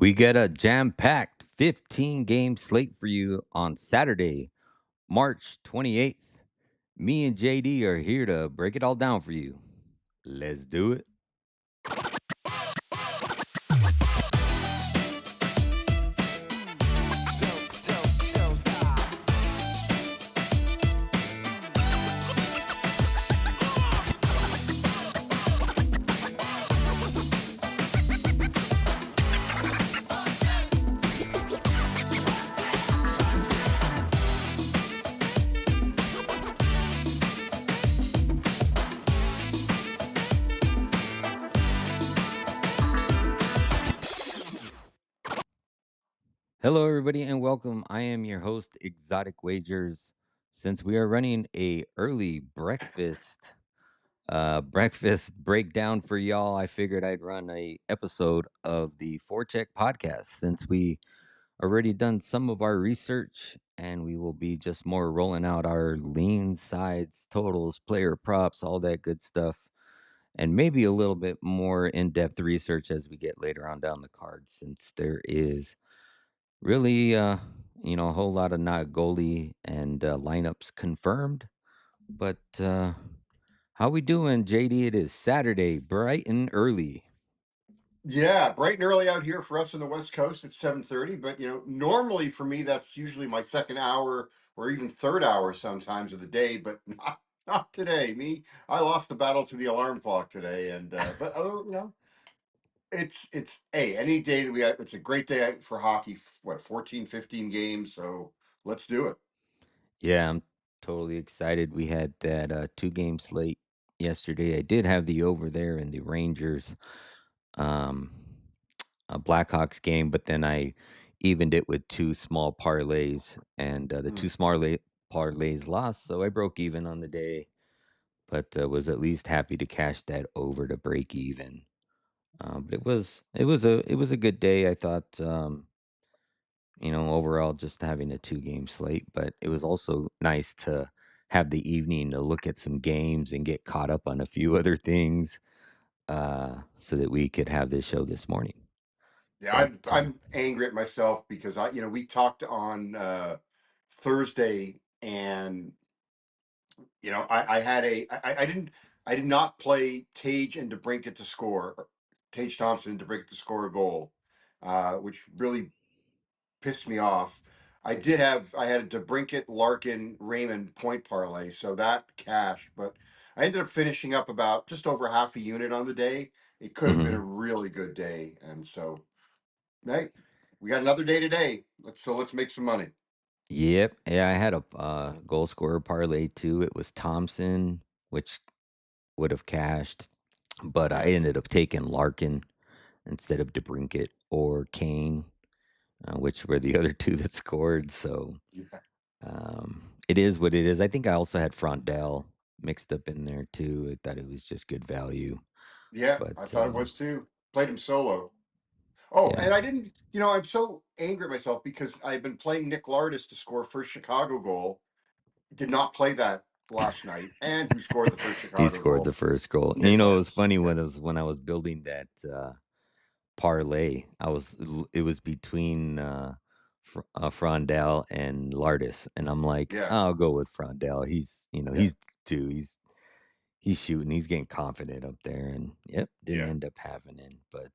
We get a jam-packed 15-game slate for you on Saturday, March 28th. Me and JD are here to break it all down for you. Let's do it. Hello, everybody, and welcome. I am your host, Exotic Wagers. Since we are running a early breakfast breakdown for y'all, I figured I'd run a episode of the Forecheck podcast since we already done some of our research and we will be just more rolling out our lean sides, totals, player props, all that good stuff, and maybe a little bit more in-depth research as we get later on down the card, since there is really a whole lot of not goalie and lineups confirmed. But how we doing, JD? It is Saturday, bright and early. Yeah, bright and early out here for us on the West Coast at 7:30. But normally for me that's usually my second hour or even third hour sometimes of the day. But not today. I lost the battle to the alarm clock today. And but other it's any day that we have, it's a great day for hockey. What 14, 15 games. So let's do it. Yeah, I'm totally excited. We had that 2-game slate yesterday. I did have the over there in the Rangers um, Blackhawks game, but then I evened it with two small parlays, and the two Mm. small parlays lost, so I broke even on the day, but was at least happy to cash that over to break even. But it was a good day. I thought. Overall, just having a 2-game slate, but it was also nice to have the evening to look at some games and get caught up on a few other things, so that we could have this show this morning. Yeah, But I'm angry at myself because we talked on Thursday. And I did not play Tage and DeBrincat to score, Tage Thompson and DeBrincat to score a goal, which really pissed me off. I had a DeBrincat, Larkin, Raymond point parlay, so that cashed, but I ended up finishing up about just over half a unit on the day. It could have been a mhm. really good day, and so hey, we got another day today. Let's make some money. Yep, yeah, I had a goal scorer parlay too. It was Thompson, which would have cashed, but I Yeah, ended up taking Larkin instead of DeBrincat or Kane, which were the other two that scored. So yeah, it is what it is. I think I also had Frondell mixed up in there too. I thought it was just good value, yeah. but I thought it was too. Played him solo. Oh, yeah. and I didn't, I'm so angry at myself because I've been playing Nick Lardis to score first Chicago goal. Did not play that last night. And who scored the first He Chicago scored goal? the first goal. And Nick it was Lardis. funny Yeah. when I was building that parlay. It was between Frondell and Lardis, and I'm like, Yeah. I'll go with Frondell. He's Yeah. he's two. He's shooting. He's getting confident up there, and yep, didn't Yeah. end up having it. But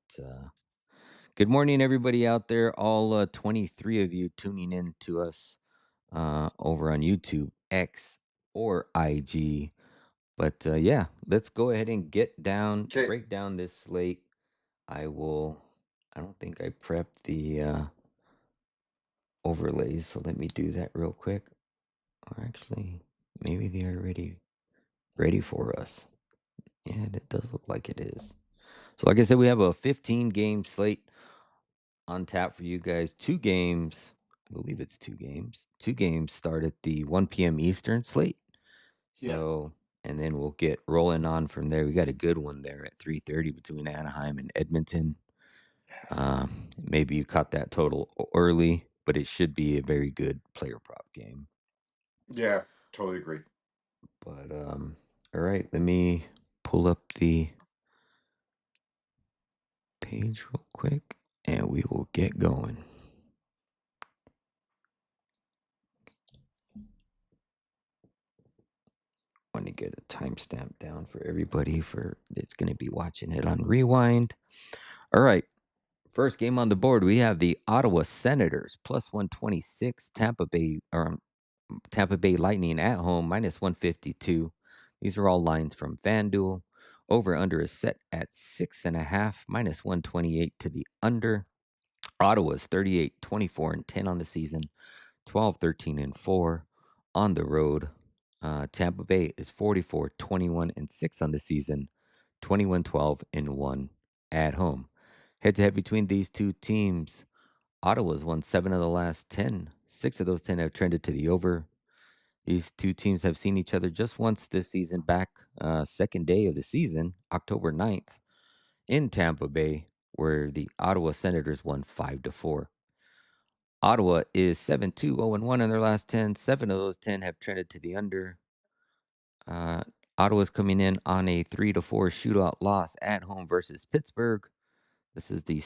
good morning, everybody out there. All 23 of you tuning in to us over on YouTube, X, or IG. But yeah, let's go ahead and Okay. break down this slate. I will. I don't think I prepped the overlays, so let me do that real quick. Or actually, maybe they're already ready for us. Yeah, it does look like it is. So, like I said, we have a 15-game slate on tap for you guys. 2 games, I believe it's 2 games. 2 games start at the 1 p.m. Eastern slate. Yeah. So, and then we'll get rolling on from there. We got a good one there at 3:30 between Anaheim and Edmonton. Maybe you caught that total early, but it should be a very good player prop game. Yeah. Totally agree. But all right, let me pull up the page real quick, and we will get going. Want to get a timestamp down for everybody for that's going to be watching it on rewind. All right. First game on the board, we have the Ottawa Senators plus 126, Tampa Bay Lightning at home minus 152. These are all lines from FanDuel. Over under is set at 6.5, minus 128 to the under. Ottawa's 38, 24, and 10 on the season, 12, 13, and 4 on the road. Tampa Bay is 44, 21, and 6 on the season, 21, 12, and 1 at home. Head to head between these two teams, Ottawa's won 7 of the last 10. 6 of those 10 have trended to the over. These two teams have seen each other just once this season, back second day of the season, October 9th, in Tampa Bay, where the Ottawa Senators won 5-4. Ottawa is 7-2, 0-1 in their last 10. 7 of those 10 have trended to the under. Uh, Ottawa's coming in on a 3-4 shootout loss at home versus Pittsburgh. This is the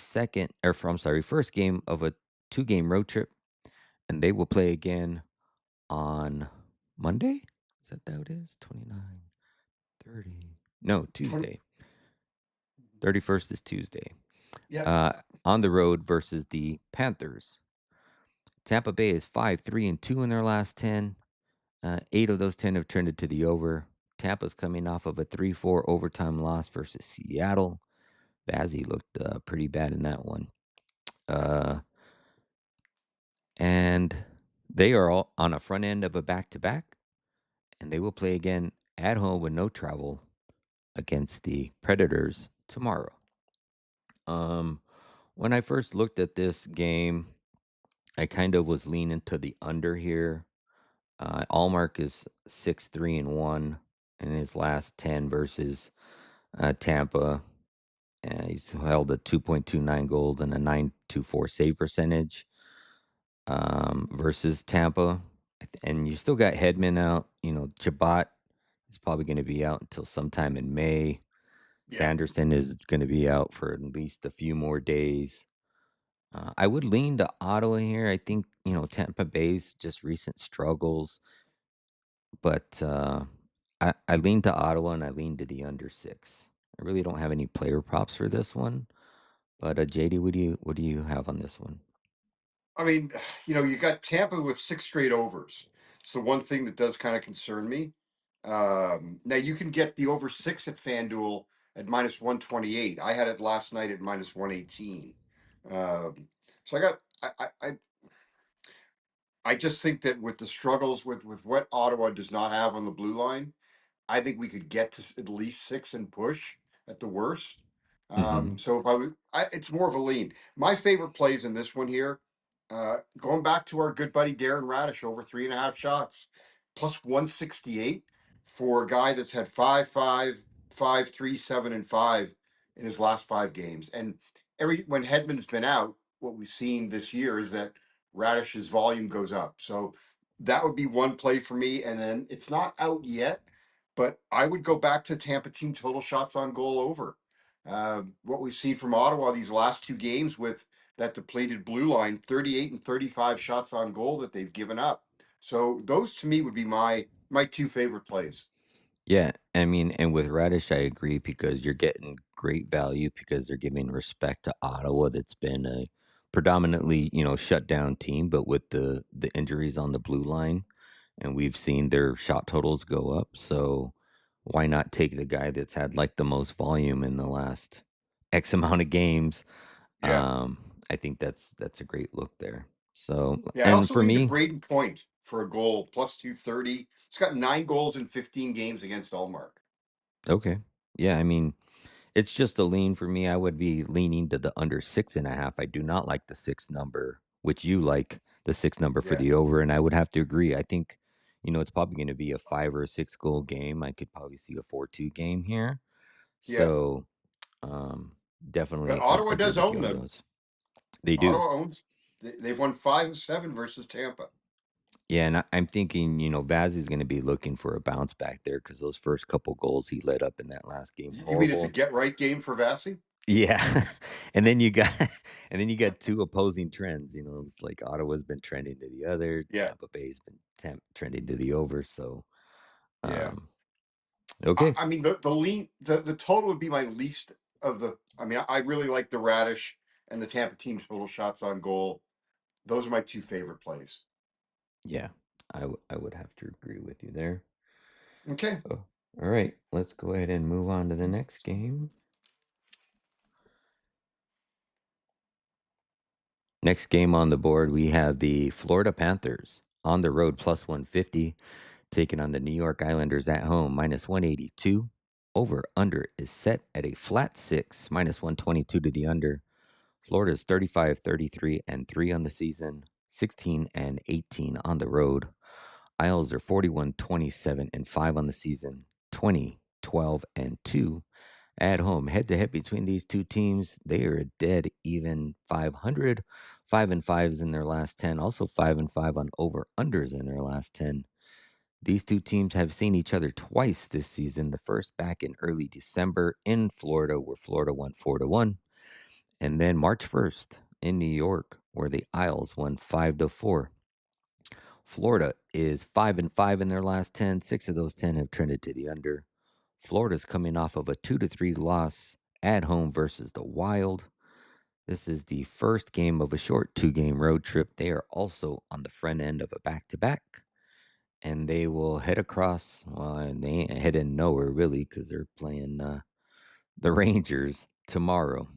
first game of a 2-game road trip, and they will play again on Monday. Is that how it is? 29, 30. No, 20, Tuesday. 31st is Tuesday. yeah. On the road versus the Panthers. Tampa Bay is 5-3-2 in their last 10. 8 of those 10 have trended to the over. Tampa's coming off of a 3-4 overtime loss versus Seattle. Bazzi looked pretty bad in that one. And they are all on a front end of a back-to-back, and they will play again at home with no travel against the Predators tomorrow. When I first looked at this game, I kind of was leaning to the under here. Allmark is 6-3-1 in his last 10 versus Tampa. He's held a 2.29 goals and a 924 save percentage versus Tampa. And you still got Hedman out. Chabot is probably going to be out until sometime in May. Yeah. Sanderson is going to be out for at least a few more days. I would lean to Ottawa here. I think, Tampa Bay's just recent struggles, but I lean to Ottawa and I lean to the under 6. I really don't have any player props for this one, but JD, what do you have on this one? I mean, you got Tampa with 6 straight overs. It's the one thing that does kind of concern me. Now you can get the over 6 at FanDuel at minus 128. I had it last night at minus 118. So I just think that with the struggles with what Ottawa does not have on the blue line, I think we could get to at least 6 and push at the worst. Hmm. So if it's more of a lean. My favorite plays in this one here, going back to our good buddy Darren Radish over 3.5 shots, plus 168 for a guy that's had 5-5, 5-3, 7-5 in his last 5 games. And when Hedman's been out, what we've seen this year is that Radish's volume goes up. So that would be one play for me. And then it's not out yet, but I would go back to Tampa team total shots on goal over. What we've seen from Ottawa these last 2 games with that depleted blue line, 38 and 35 shots on goal that they've given up. So those to me would be my 2 favorite plays. Yeah, I mean, and with Radish, I agree because you're getting great value because they're giving respect to Ottawa, that's been a predominantly, shut down team, but with the injuries on the blue line, and we've seen their shot totals go up. So why not take the guy that's had like the most volume in the last X amount of games? Yeah. I think that's a great look there. So, Yeah. I and also for lean to me, Braden Point for a goal, plus 230. He's got 9 goals in 15 games against Allmark. okay, yeah, I mean, it's just a lean for me. I would be leaning to the under 6.5. I do not like the 6 number, which you like the 6 number for Yeah. the over, and I would have to agree. I think, it's probably going to be a 5 or a 6 goal game. I could probably see a 4-2 game here. Yeah. So, But definitely Ottawa agree does with you own on them. those. They do. Ottawa owns. They've won 5 of 7 versus Tampa. Yeah, and I'm thinking, Vaz is going to be looking for a bounce back there because those first couple goals he let up in that last game were You mean it's a horrible. get right game for Vasi? Yeah, and then you got and then you got 2 opposing trends, it's like Ottawa's been trending to the other, Yeah, Tampa Bay's been trending to the over, so, yeah. um, okay. I mean, the total would be my least of the. I mean, I really like the Radish and the Tampa team total shots on goal. Those are my two favorite plays. Yeah, I would have to agree with you there. Okay. Oh, alright, let's go ahead and move on to the next game. Next game on the board, we have the Florida Panthers on the road plus 150, taking on the New York Islanders at home minus 182. Over under is set at a flat 6, minus 122 to the under. Florida is 35, 33, and 3 on the season, 16 and 18 on the road. Isles are 41, 27, and 5 on the season, 20, 12, and 2 at home. Head to head between these two teams, they are a dead even 500, 5 and 5s in their last 10, also 5 and 5 on over unders in their last 10. These two teams have seen each other twice this season. The first back in early December in Florida, where Florida won 4-1, and then March 1st in New York, where the Isles won 5-4. Florida is 5 and 5 in their last 10. 6 of those 10 have trended to the under. Florida's coming off of a 2-3 loss at home versus the Wild. This is the first game of a short 2-game road trip. They are also on the front end of a back-to-back, and they will head across. Well, and they ain't heading nowhere really because they're playing the Rangers tomorrow.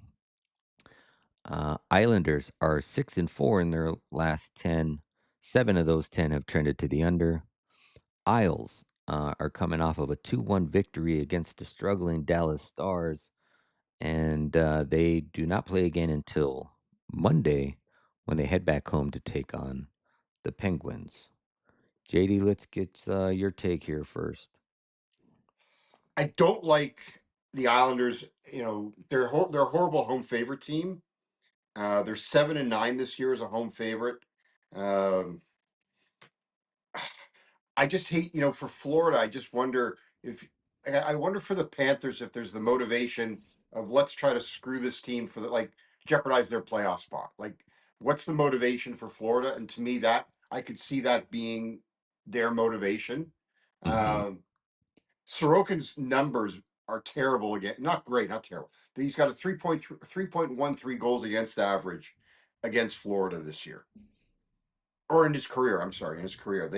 Islanders are 6 and 4 in their last 10. 7 of those 10 have trended to the under. Isles are coming off of a 2-1 victory against the struggling Dallas Stars, and they do not play again until Monday when they head back home to take on the Penguins. JD, let's get your take here first. I don't like the Islanders. You know, they're a horrible home favorite team. They're 7-9 this year as a home favorite. Um, I just hate, for Florida. I just wonder if I wonder for the Panthers if there's the motivation of let's try to screw this team for the like jeopardize their playoff spot. Like, what's the motivation for Florida? And to me, that I could see that being their motivation. Hmm. Um, Sorokin's numbers are terrible again. Not great, not terrible. He's got a 3.13 goals against average against Florida this year. Or in his career, I'm sorry, in his career.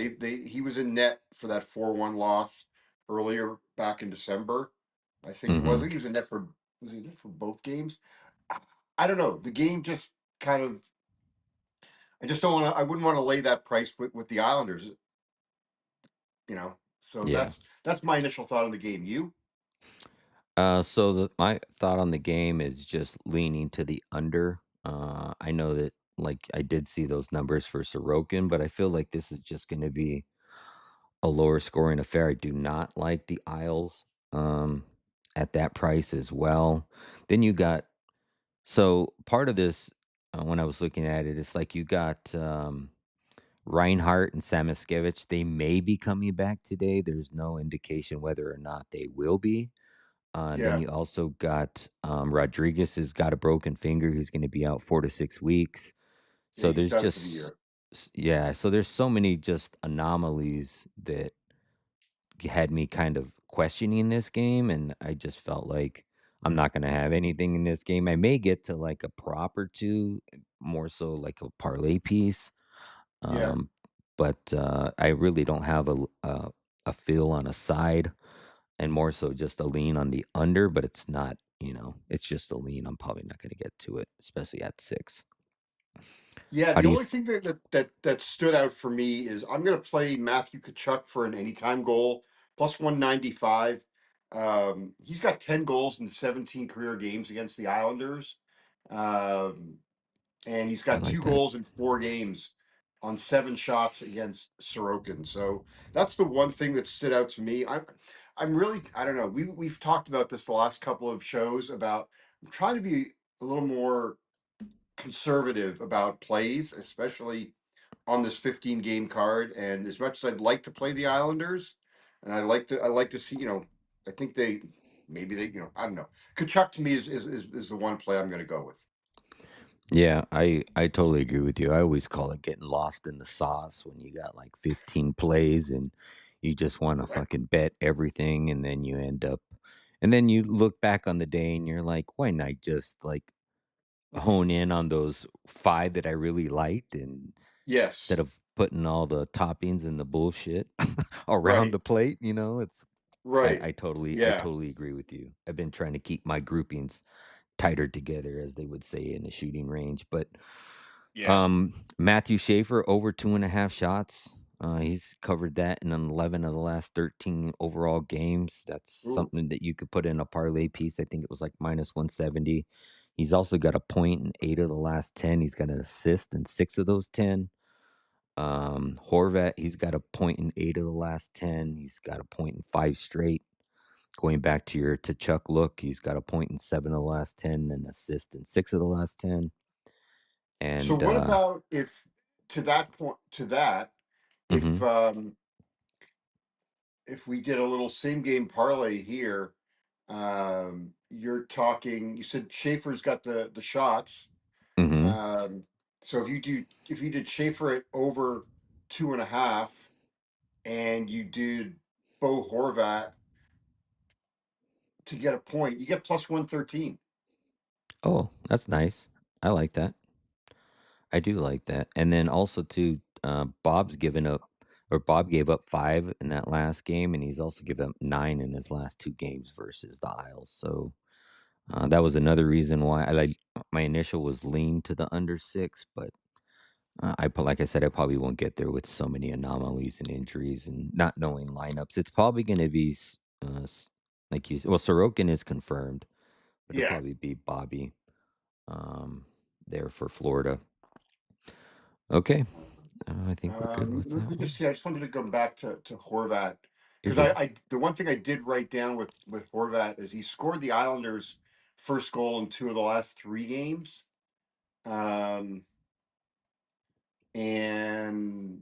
He was in net for that 4-1 loss earlier back in December. I think it was. I Hmm. think he was in net for was he in net for both games? I don't know. The game just kind of I just don't want to I wouldn't want to lay that price with the Islanders. So Yeah. that's my initial thought on the game. You? So my thought on the game is just leaning to the under. I know that like I did see those numbers for Sorokin, but I feel like this is just going to be a lower scoring affair. I do not like the Isles at that price as well. Then you got so part of this when I was looking at it, it's like you got Reinhardt and Samiskevich. They may be coming back today. There's no indication whether or not they will be. Then Yeah. you also got Rodriguez has got a broken finger. He's going to be out 4 to 6 weeks. Yeah, So he's there's done for just the year. yeah. So there's so many just anomalies that had me kind of questioning this game, and I just felt like I'm not going to have anything in this game. I may get to like a prop or two, more so like a parlay piece, Yeah. um, but I really don't have a feel on a side, and more so just a lean on the under. But it's not, it's just a lean. I'm probably not going to get to it, especially at 6. Yeah, How the do you? only thing that stood out for me is I'm going to play Matthew Kachuk for an anytime goal plus 195. He's got 10 goals in 17 career games against the Islanders, um, and he's I got like two that. goals in 4 games on 7 shots against Sorokin. So that's the one thing that stood out to me. I'm really I don't know. We've talked about this the last couple of shows about I'm trying to be a little more conservative about plays, especially on this 15 game card. And as much as I'd like to play the Islanders, and I like to see, I think maybe they, I don't know. Kachuk to me is the one play I'm going to go with. Yeah, I totally agree with you. I always call it getting lost in the sauce when you got like 15 plays and you just want to Right. fucking bet everything, and then and then you look back on the day and you're like, why not just like hone in on those 5 that I really liked, and instead Yes. of putting all the toppings and the bullshit around Right. the plate, it's Right. I Yeah. totally agree with you. I've been trying to keep my groupings tighter together, as they would say in the shooting range. But Yeah. Matthew Schaefer over 2.5 shots. He's covered that in 11 of the last 13 overall games. That's Ooh. something that you could put in a parlay piece. I think it was like minus 170. He's also got a point in 8 of the last 10. He's got an assist in 6 of those 10. Horvat, he's got a point in 8 of the last 10. He's got a point in 5 straight. Going back to your to Chuck look, he's got a point in 7 of the last 10 and assist in 6 of the last 10. So And what about if to that point to that if mhm, um if we did a little same game parlay here, you're talking. You said Schaefer's got the shots. mhm. Um, so if you did Schaefer at over 2.5, and you did Bo Horvat to get a point, you get plus 113. Oh, that's nice. I like that. I do like that. And then also too, Bob gave up 5 in that last game, and he's also given up 9 in his last 2 games versus the Isles. So, that was another reason why my initial was lean to the under 6, but like I said, I probably won't get there with so many anomalies and injuries and not knowing lineups. It's probably going to be like you said. Well, Sorokin is confirmed, but it'll Yeah. probably be Bobby um, there for Florida. Okay, I think we're good with Let that me just one. see. I just wanted to come back to Horvat You're because good. I the one thing I did write down with Horvat is he scored the Islanders' first goal in 2 of the last 3 games. Um, and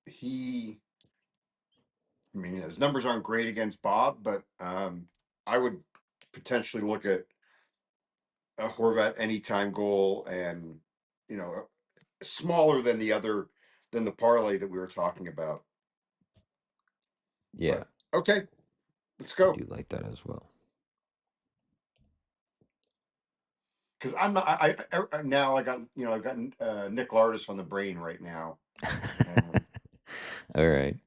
he, I mean, his numbers aren't great against Bob, but I would potentially look at a Horvat anytime goal, and smaller than the parlay that we were talking about. Yeah, But okay, let's I go. do like that as well. Because I'm not. Now I got Nick Lardis on the brain right now. Um, All right.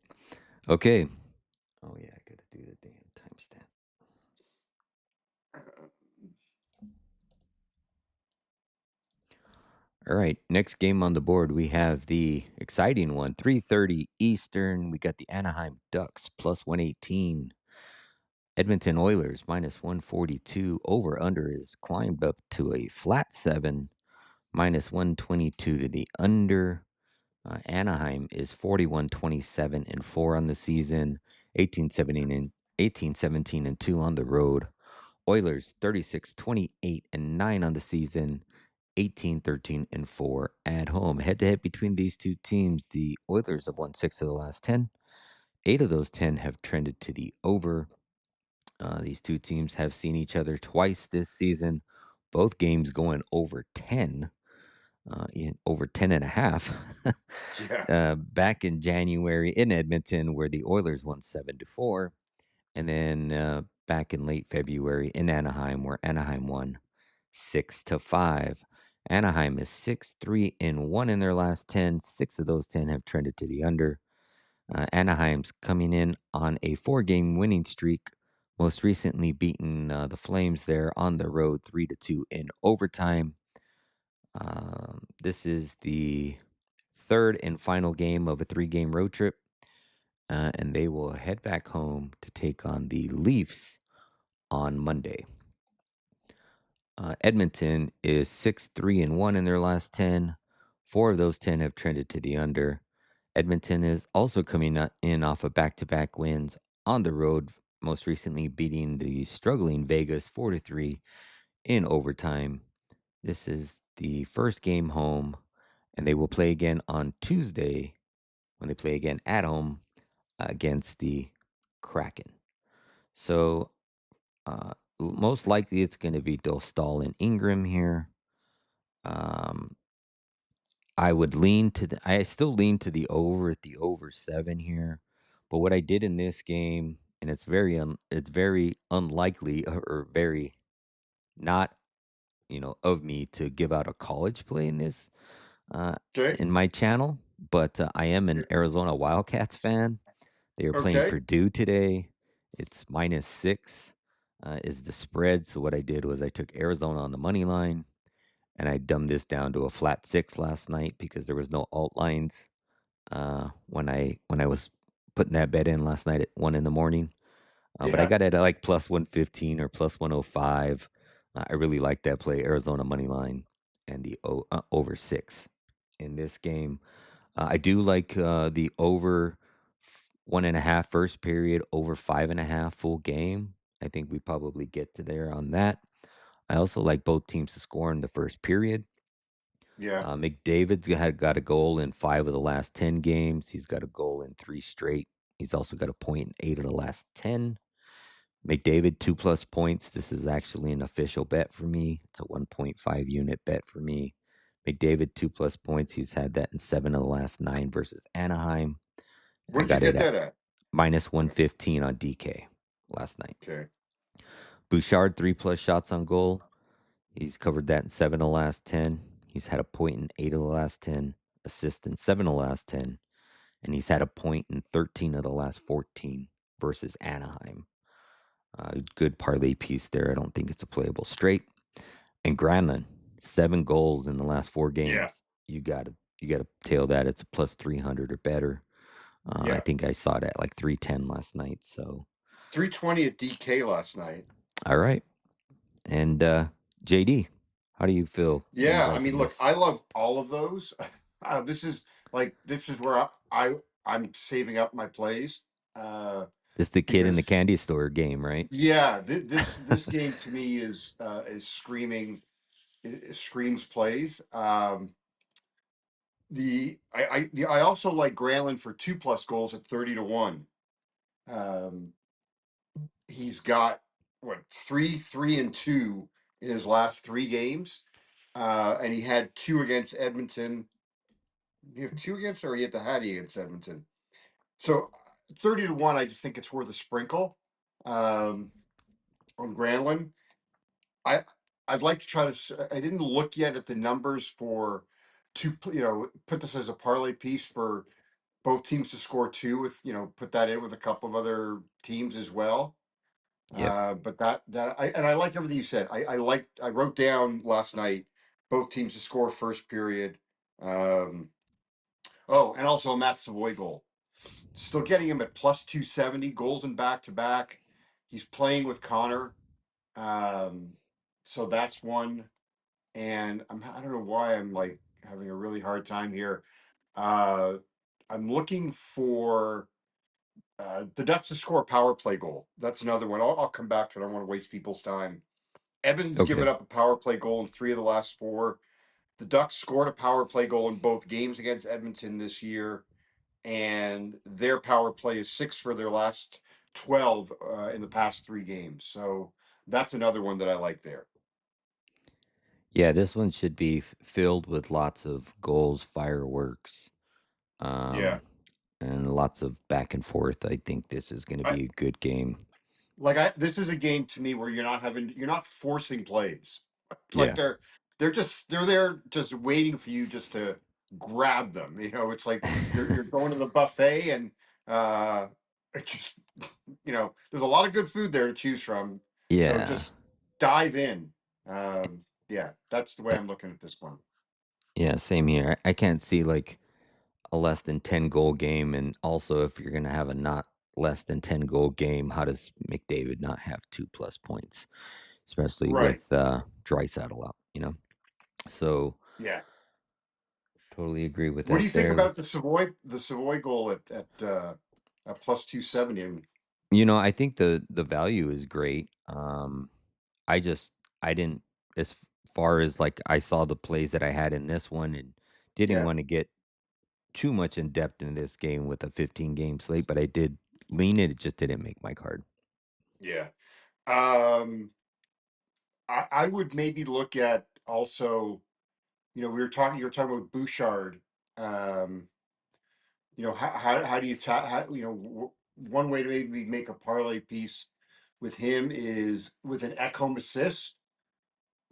Okay. Oh yeah, I gotta do the damn timestamp. uh, All right, next game on the board, we have the exciting one, 3:30 Eastern. We got the Anaheim Ducks plus 118. Edmonton Oilers minus 142. Over under is climbed up to a flat 7, minus 122 to the under. Anaheim is 41-27 and 4 on the season, 18-17 and 2 on the road. Oilers 36-28 and 9 on the season, 18-13 and 4 at home. Head to head between these two teams, the Oilers have won 6 of the last 10. 8 of those 10 have trended to the over. These two teams have seen each other twice this season, both games going over 10, over 10 and a half. yeah, Back in January in Edmonton, where the Oilers won 7-4. And then back in late February in Anaheim, where Anaheim won 6-5. Anaheim is 6-3-1 in their last 10. 6 of those 10 have trended to the under. Anaheim's coming in on a 4-game winning streak, most recently beating the Flames there on the road 3-2 in overtime. This is the third and final game of a 3-game road trip, and they will head back home to take on the Leafs on Monday. Edmonton is 6-3-1 in their last 10. 4 of those 10 have trended to the under. Edmonton is also coming in off of back-to-back wins on the road, most recently beating the struggling Vegas 4-3 in overtime. This is the first game home, and they will play again on Tuesday when they play again at home against the Kraken. So Most likely it's going to be Dostal and Ingram here. Um, I still lean to the over at the over 7 here. But what I did in this game, and it's very unlikely or very not, of me to give out a college play in this uh Okay. in my channel, but I am an Arizona Wildcats fan. They are playing Okay. Purdue today. It's -6 is the spread. So what I did was I took Arizona on the money line and I dumbed this down to a flat 6 last night because there was no alt lines when I was putting that bet in last night at 1 in the morning. But I Yeah. got it at like plus 115 or plus 105. I really like that play, Arizona money line and the over 6 in this game. I do like the over 1.5 first period, over 5.5 full game. I think we probably get to there on that. I also like both teams to score in the first period. Yeah. McDavid's had got a goal in 5 of the last 10 games. He's got a goal in 3 straight. He's also got a point in 8 of the last 10. McDavid 2 plus points. This is actually an official bet for me. It's a 1.5 unit bet for me. McDavid 2 plus points. He's had that in 7 of the last 9 versus Anaheim. I Where'd you got it get at that at? minus 115 on DK last night. Okay. Bouchard 3 plus shots on goal. He's covered that in 7 of the last 10. He's had a point in 8 of the last 10, assist in 7 of the last 10, and he's had a point in 13 of the last 14 versus Anaheim. Good parlay piece there. I don't think it's a playable straight. And Granlund, 7 goals in the last 4 Yeah. games. You gotta tail that. It's a plus 300 or better. I Yeah. think I saw it at like 310 last night. So 320 at DK last night. all right. And JD, how do you feel? What are you Yeah. I mean, liking look, this? I love all of those. This is where I'm saving up my plays. Uh, This the kid in the because candy store game, right? yeah, this game to me is screaming, it screams plays. I also like Granlund for 2 plus goals at 30 to 1. Um, he's got what, 3-3-2 in his last 3 games, and he had 2 against Edmonton. You have 2 against, or he had the Hattie against Edmonton. So 30 to 1, I just think it's worth a sprinkle um, on Granlund. I I'd like to try to. I didn't look yet at the numbers for put this as a parlay piece for both teams to score two with, put that in with a couple of other teams as well. Yep. But I like everything you said. I wrote down last night both teams to score first period. Um, oh, and also a Matt Savoy goal. Still getting him at plus 270 goals in back to back. He's playing with Connor. Um, so that's one. And I don't know why I'm like having a really hard time here. Uh, I'm looking for the Ducks to score a power play goal. That's another one. I'll come back to it. I don't want to waste people's time. Evans given Okay. up a power play goal in 3 of the last 4. The Ducks scored a power play goal in both games against Edmonton this year, and their power play is 6 for their last 12 in the past 3 games. So that's another one that I like there. Yeah, this one should be filled with lots of goals, fireworks, Yeah. um, and lots of back and forth. I think this is going to I, be a good game. this is a game to me where you're not forcing plays. Like Yeah. they're there just waiting for you just to grab them. It's like you're going to the buffet, and it just there's a lot of good food there to choose from. So Yeah. just dive in. Yeah, that's the way Uh, I'm looking at this one. Yeah, same here. I can't see like a less than 10 goal game. And also, if you're going to have a not less than 10 goal game, how does McDavid not have 2 plus points, especially Right. with Draisaitl out? So Yeah. totally agree with What do that you think there. about the Savoy goal at plus 270? I think the value is great. I just I didn't as far as like I saw the plays that I had in this one and didn't Yeah. want to get too much in depth in this game with a 15 game slate, but I did lean it. It just didn't make my card. Yeah. Um, I would maybe look at also. You were talking about Bouchard. Um, how do you one way to maybe make a parlay piece with him is with an Ekholm assist.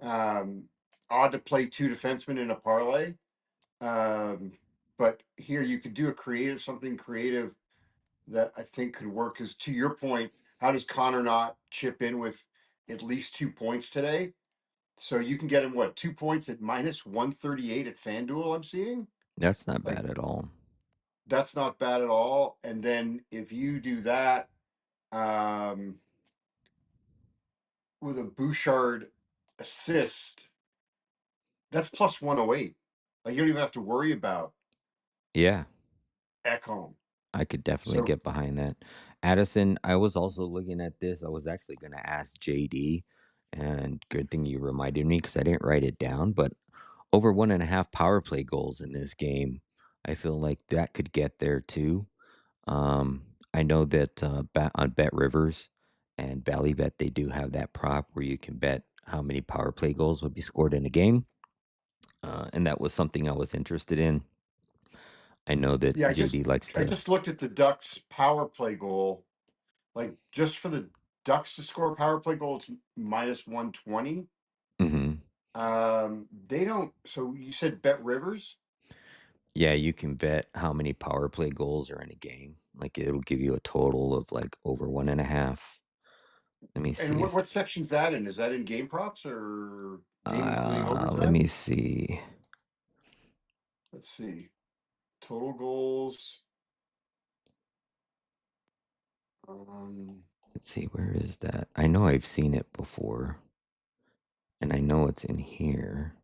Um, Odd to play two defensemen in a parlay. Um, but here you could do something creative that I think could work. Because to your point, how does Connor not chip in with at least 2 points today? So you can get him 2 points at -138 at FanDuel. I'm seeing That's not like bad at all. that's not bad at all. And then if you do that um, with a Bouchard assist, that's +108. Like you don't even have to worry about Yeah, Ekholm. I could definitely So get behind that. Addison, I was also looking at this. I was actually going to ask JD, and good thing you reminded me because I didn't write it down. But over 1.5 power play goals in this game, I feel like that could get there too. I know that on Bet Rivers and Ballybet, they do have that prop where you can bet how many power play goals would be scored in a game. And that was something I was interested in. I know that yeah, JD likes I to. just looked at the Ducks power play goal. Like just for the Ducks to score a power play goal, it's -120. Mhm. They don't. So you said Bet Rivers, Yeah, you can bet how many power play goals are in a game. Like it'll give you a total of like over 1.5. Let me and see if what section's that in? Is that in game props or game including let me overtime? see. Let's see. Total goals. Um, Let's see, where is that? I know I've seen it before, and I know it's in here.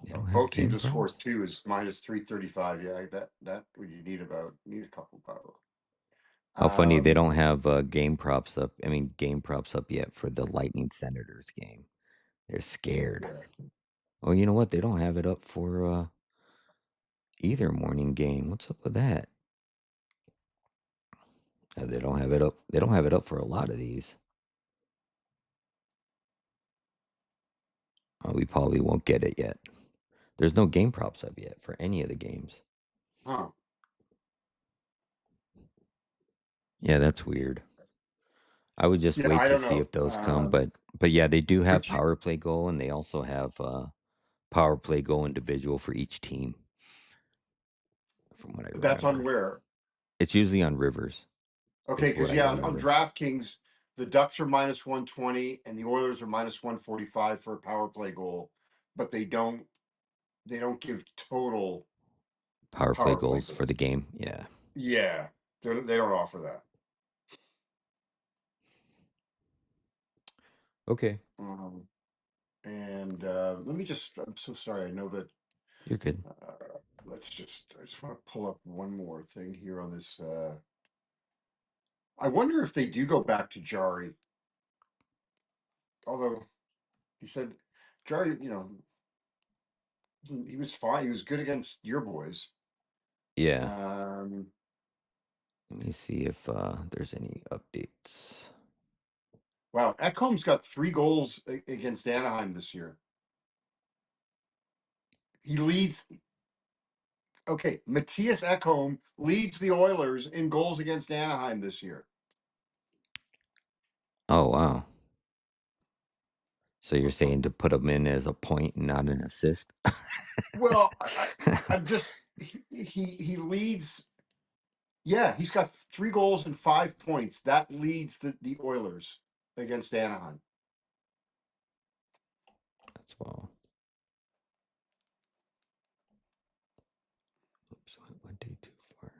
They don't have Both teams game to score props? two is -335. Yeah, that what you need a couple power. How funny they Um, don't have game props up. I mean, game props up yet for the Lightning Senators game. They're scared. yeah. Oh, you know what? They don't have it up for either morning game. What's up with that? They don't have it up. They don't have it up for a lot of these. We probably won't get it yet. There's no game props up yet for any of the games. Huh. Yeah, that's weird. I would just Yeah, wait I to don't see know. if those come, but yeah, they do have But you power play goal, and they also have power play goal individual for each team, from what I That's on remember. where? It's usually on Rivers, Okay, is what because I yeah, on remember. DraftKings, the Ducks are -120 and the Oilers are -145 for a power play goal, but they don't give total Power play power play goals for goals. the game. Yeah. Yeah, they don't offer that. Okay. Um, and let me just. I'm so sorry. I know that. You're good. I just want to pull up one more thing here on this. I wonder if they do go back to Jari. Although he said Jari, he was fine. He was good against your boys. Yeah. Um, Let me see if there's any updates. wow, Ekholm's got 3 goals against Anaheim this year. He leads. Okay, Matthias Ekholm leads the Oilers in goals against Anaheim this year. Oh, wow. So you're saying to put him in as a point and not an assist? Well, I'm just he leads. Yeah, he's got 3 goals and 5 points. That leads the Oilers against Anaheim. That's well. Oops, I went one day too far.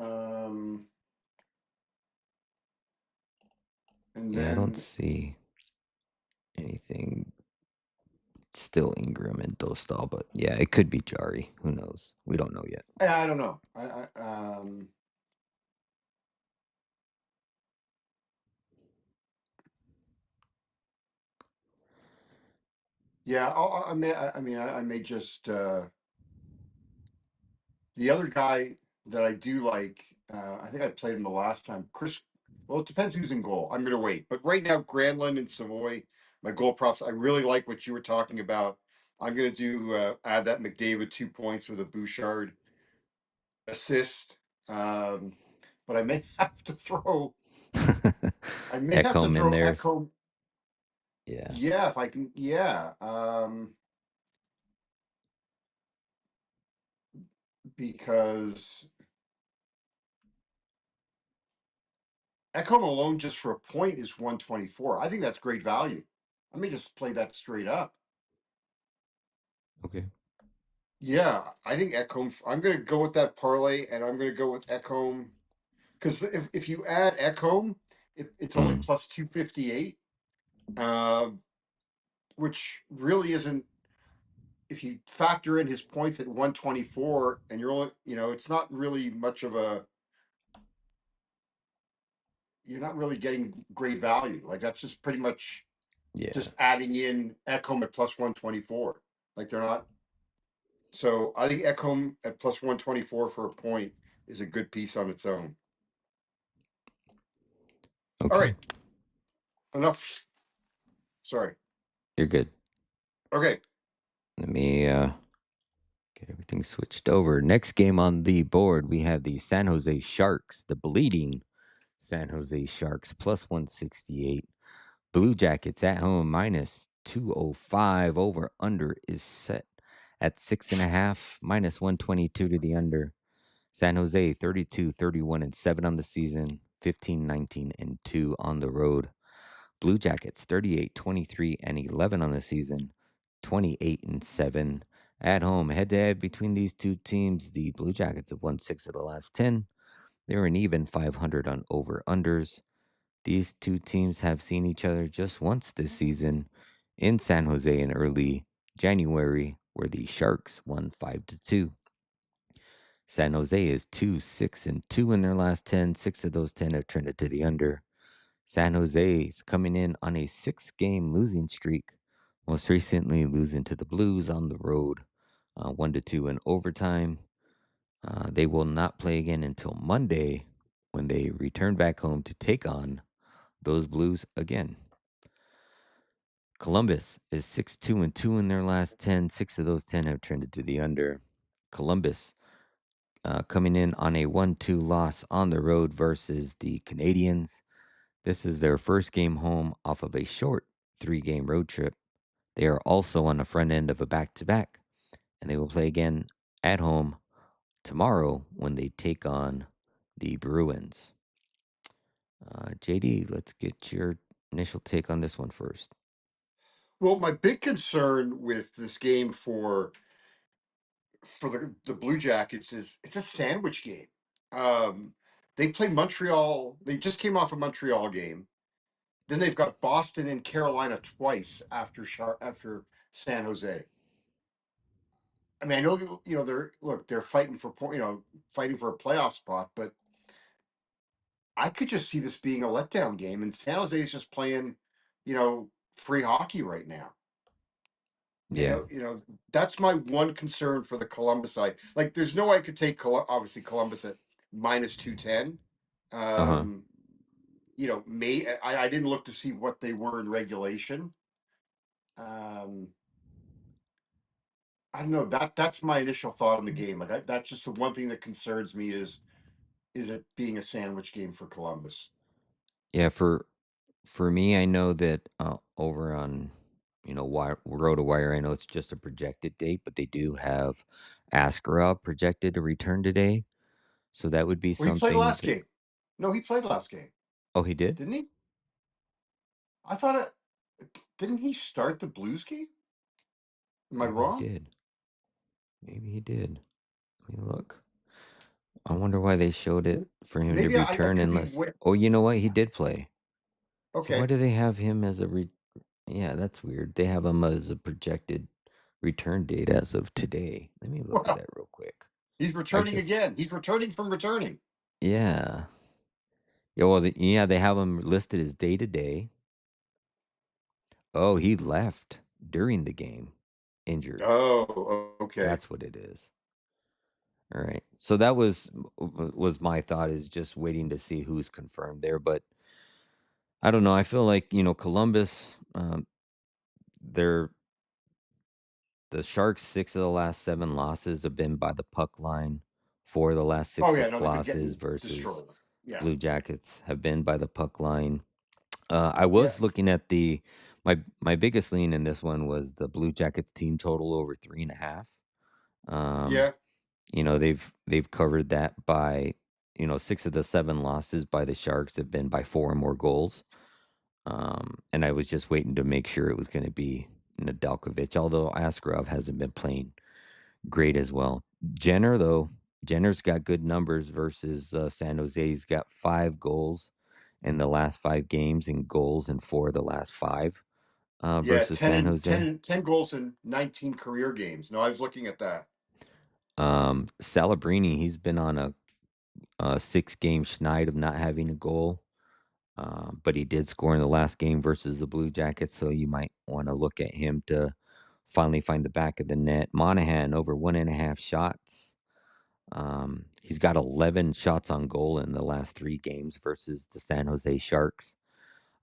Um, and Yeah, I don't then see anything. Still Ingram and Dostal, but yeah, it could be Jari. Who knows? We don't know yet. I don't know. Yeah, I may just the other guy that I do like. I think I played him the last time. Chris. Well, it depends who's in goal. I'm going to wait. But right now, Granlund and Savoy, my goal props. I really like what you were talking about. I'm going to do add that McDavid 2 points with a Bouchard assist. But I may have to throw. I may have to Ekholm in throw there. Echo. Yeah. Yeah, if I can. Yeah, because Echo alone just for a point is 124. I think that's great value. I may just play that straight up. Okay. Yeah, I think Ekholm. I'm going to go with that parlay, and I'm going to go with Ekholm because if you add Ekholm, it's only Mm, plus 258, uh, which really isn't. If you factor in his points at 124, and you're only, it's not really much of a. You're not really getting great value. Like that's just pretty much yeah. just adding in Ekholm at plus 124. Like they're not. So I think Ekholm at plus 124 for a point is a good piece on its own. All Okay. right, enough. Sorry. You're good. Okay. Let me get everything switched over. Next game on the board, we have the San Jose Sharks, the bleeding San Jose Sharks, plus 168. Blue Jackets at home, minus 205. Over under is set at 6.5, minus 122 to the under. San Jose 32, 31, and 7 on the season, 15, 19, and 2 on the road. Blue Jackets 38, 23, and 11 on the season, 28 and 7 at home. Head to head between these two teams, the Blue Jackets have won 6 of the last 10. They're an even 500 on over unders. These two teams have seen each other just once this season in San Jose in early January, where the Sharks won 5-2. San Jose is 2-6-2 in their last 10. 6 of those 10 have trended to the under. San Jose is coming in on a 6-game losing streak, most recently losing to the Blues on the road, 1-2 in overtime. They will not play again until Monday when they return back home to take on those Blues again. Columbus is 6-2-2 in their last 10. 6 of those 10 have trended to the under. Columbus coming in on a 1-2 loss on the road versus the Canadiens. This is their first game home off of a short 3-game road trip. They are also on the front end of a back-to-back, and they will play again at home tomorrow when they take on the Bruins. JD, let's get your initial take on this one first. Well, my big concern with this game for the Blue Jackets is it's a sandwich game. Um, they play Montreal. They just came off a Montreal game. Then they've got Boston and Carolina twice after San Jose. I mean, I know they're fighting for point, fighting for a playoff spot, but I could just see this being a letdown game, and San Jose is just playing, free hockey right now. Yeah. That's my one concern for the Columbus side. Like, there's no way I could take obviously Columbus at minus 210. Uh huh. Um, may I didn't look to see what they were in regulation. Um, I don't know. That's my initial thought on the game. Like, that's just the one thing that concerns me is it being a sandwich game for Columbus. Yeah. For me, I know that over on RotoWire, I know it's just a projected date, but they do have Askarov projected to return today. So that would be Well, he played something last that. game. No, he played last game, Oh, he did? didn't he? I thought didn't he start the Blues game? Am I Maybe he wrong? did. Maybe he did. Let me look. I wonder why they showed it for him to Maybe I return could be unless. Oh, you know what? He did play. So why okay. do they have him as a Yeah, that's weird. They have him as a projected return date as of today. Let me look at Well, that real quick. he's I returning just again. He's returning from returning. Yeah. Yeah, well, yeah, they have him listed as day to day. Oh, he left during the game, injured. Oh, okay. That's what it is. All right. So that was my thought, is just waiting to see who's confirmed there, but I don't know. I feel like, Columbus, they're the Sharks, 6 of the last 7 losses have been by the puck line. 4 of the last Oh 6 yeah, no, they've been losses getting versus destroyed. Yeah, Blue Jackets have been by the puck line. I yeah, was looking at my biggest lean in this one was the Blue Jackets team total over 3.5. Um, yeah. they've covered that by, 6 of the 7 losses by the Sharks have been by 4 or more goals. And I was just waiting to make sure it was going to be Nedeljkovic, although Askarov hasn't been playing great as well. Jenner, though, Jenner's got good numbers versus San Jose. He's got 5 goals in the last 5 games and goals in 4 of the last 5 Yeah, versus San Jose. 10 goals in 19 career games. No, I was looking at that. Salabrini, he's been on a 6-game schneid of not having a goal. But he did score in the last game versus the Blue Jackets, so you might want to look at him to finally find the back of the net. Monahan over 1.5 shots. He's got 11 shots on goal in the last 3 games versus the San Jose Sharks.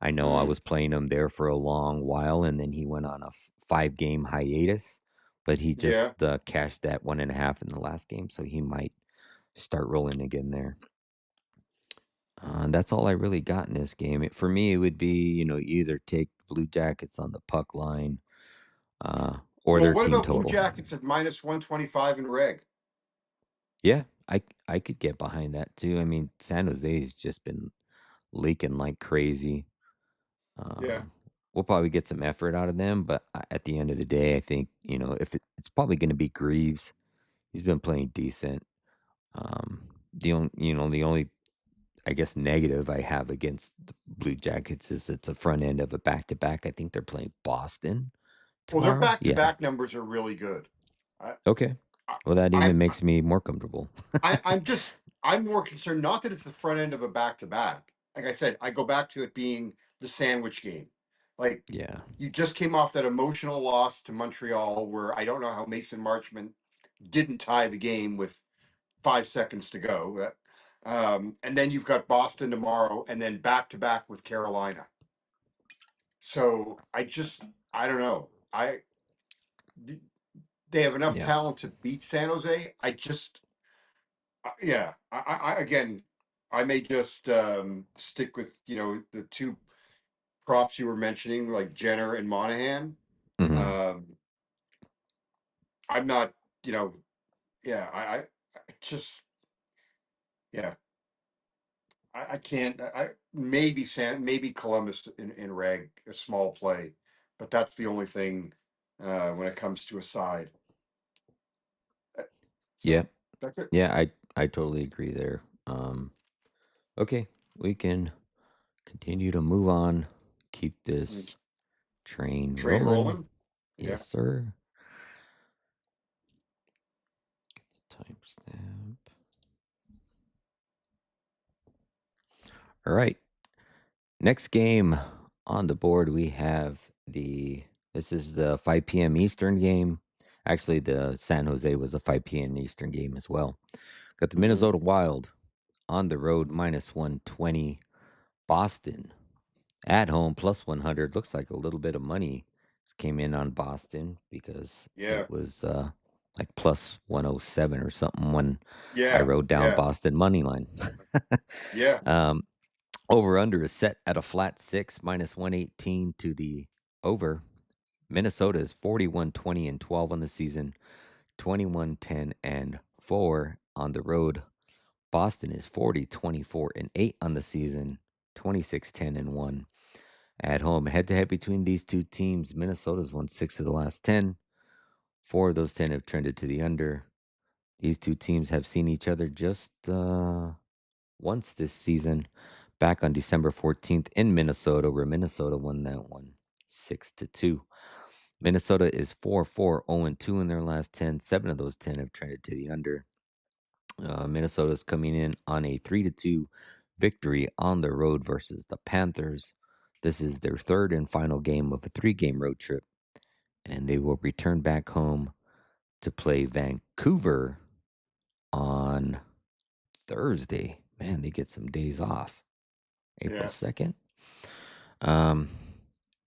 I know I Mm, was playing him there for a long while, and then he went on a 5-game hiatus, but he just yeah. cashed that 1.5 in the last game, so he might start rolling again there. That's all I really got in this game. For me, it would be, either take Blue Jackets on the puck line, or Well, their what team about Blue total. Jackets at minus 125 in reg? Yeah, I could get behind that too. I mean, San Jose's just been leaking like crazy. Yeah. Um, we'll probably get some effort out of them, but at the end of the day, I think, if it's probably going to be Greaves. He's been playing decent. The only I guess negative I have against the Blue Jackets is it's a front end of a back to back. I think they're playing Boston Well, their tomorrow. back to Yeah. back numbers are really good. I, Okay. I, Well, that even I'm makes me more comfortable. I'm more concerned not that it's the front end of a back to back. Like I said, I go back to it being the sandwich game. Like Yeah. you just came off that emotional loss to Montreal, where I don't know how Mason Marchment didn't tie the game with 5 seconds to go. And then you've got Boston tomorrow, and then back to back with Carolina. So I don't know. They have enough Yeah. talent to beat San Jose. Yeah. Again, I may just stick with the two props you were mentioning, like Jenner and Monahan. Hmm. Um, I'm not, you know, yeah. I just yeah. I can't. Maybe Columbus in reg a small play, but that's the only thing when it comes to a side. Uh, Yeah. So that's it. Yeah. I totally agree there. Okay. We can continue to move on. Keep Mm, this train Train rolling. rolling. Yeah. Yes, sir. Timestamp. All right. Next game on the board, we have this is the 5 p.m. Eastern game. Actually, the San Jose was a 5 p.m. Eastern game as well. Got the Hmm. Minnesota Wild on the road, minus 120. Boston at home, plus 100. Looks like a little bit of money came in on Boston because Yeah. it was like plus 107 or something when I Yeah. wrote down Yeah. Boston money line. Yeah. um, Over under is set at a flat 6, minus 118 to the over. Minnesota is 41-20-12 on the season, 21-10-4 on the road. Boston is 40-24-8 on the season, 26-10-1 at home. Head to head between these two teams, Minnesota's won 6 of the last 10. 4 of those 10 have trended to the under. These two teams have seen each other just once this season, back on December 14th in Minnesota, where Minnesota won that one 6-2. Minnesota is 4-4, 0-2 in their last 10. 7 of those 10 have trended to the under. Minnesota is coming in on a 3-2 victory on the road versus the Panthers. This is their third and final game of a 3-game road trip, and they will return back home to play Vancouver on Thursday. Man, they get some days off. April Yeah. 2nd. Um,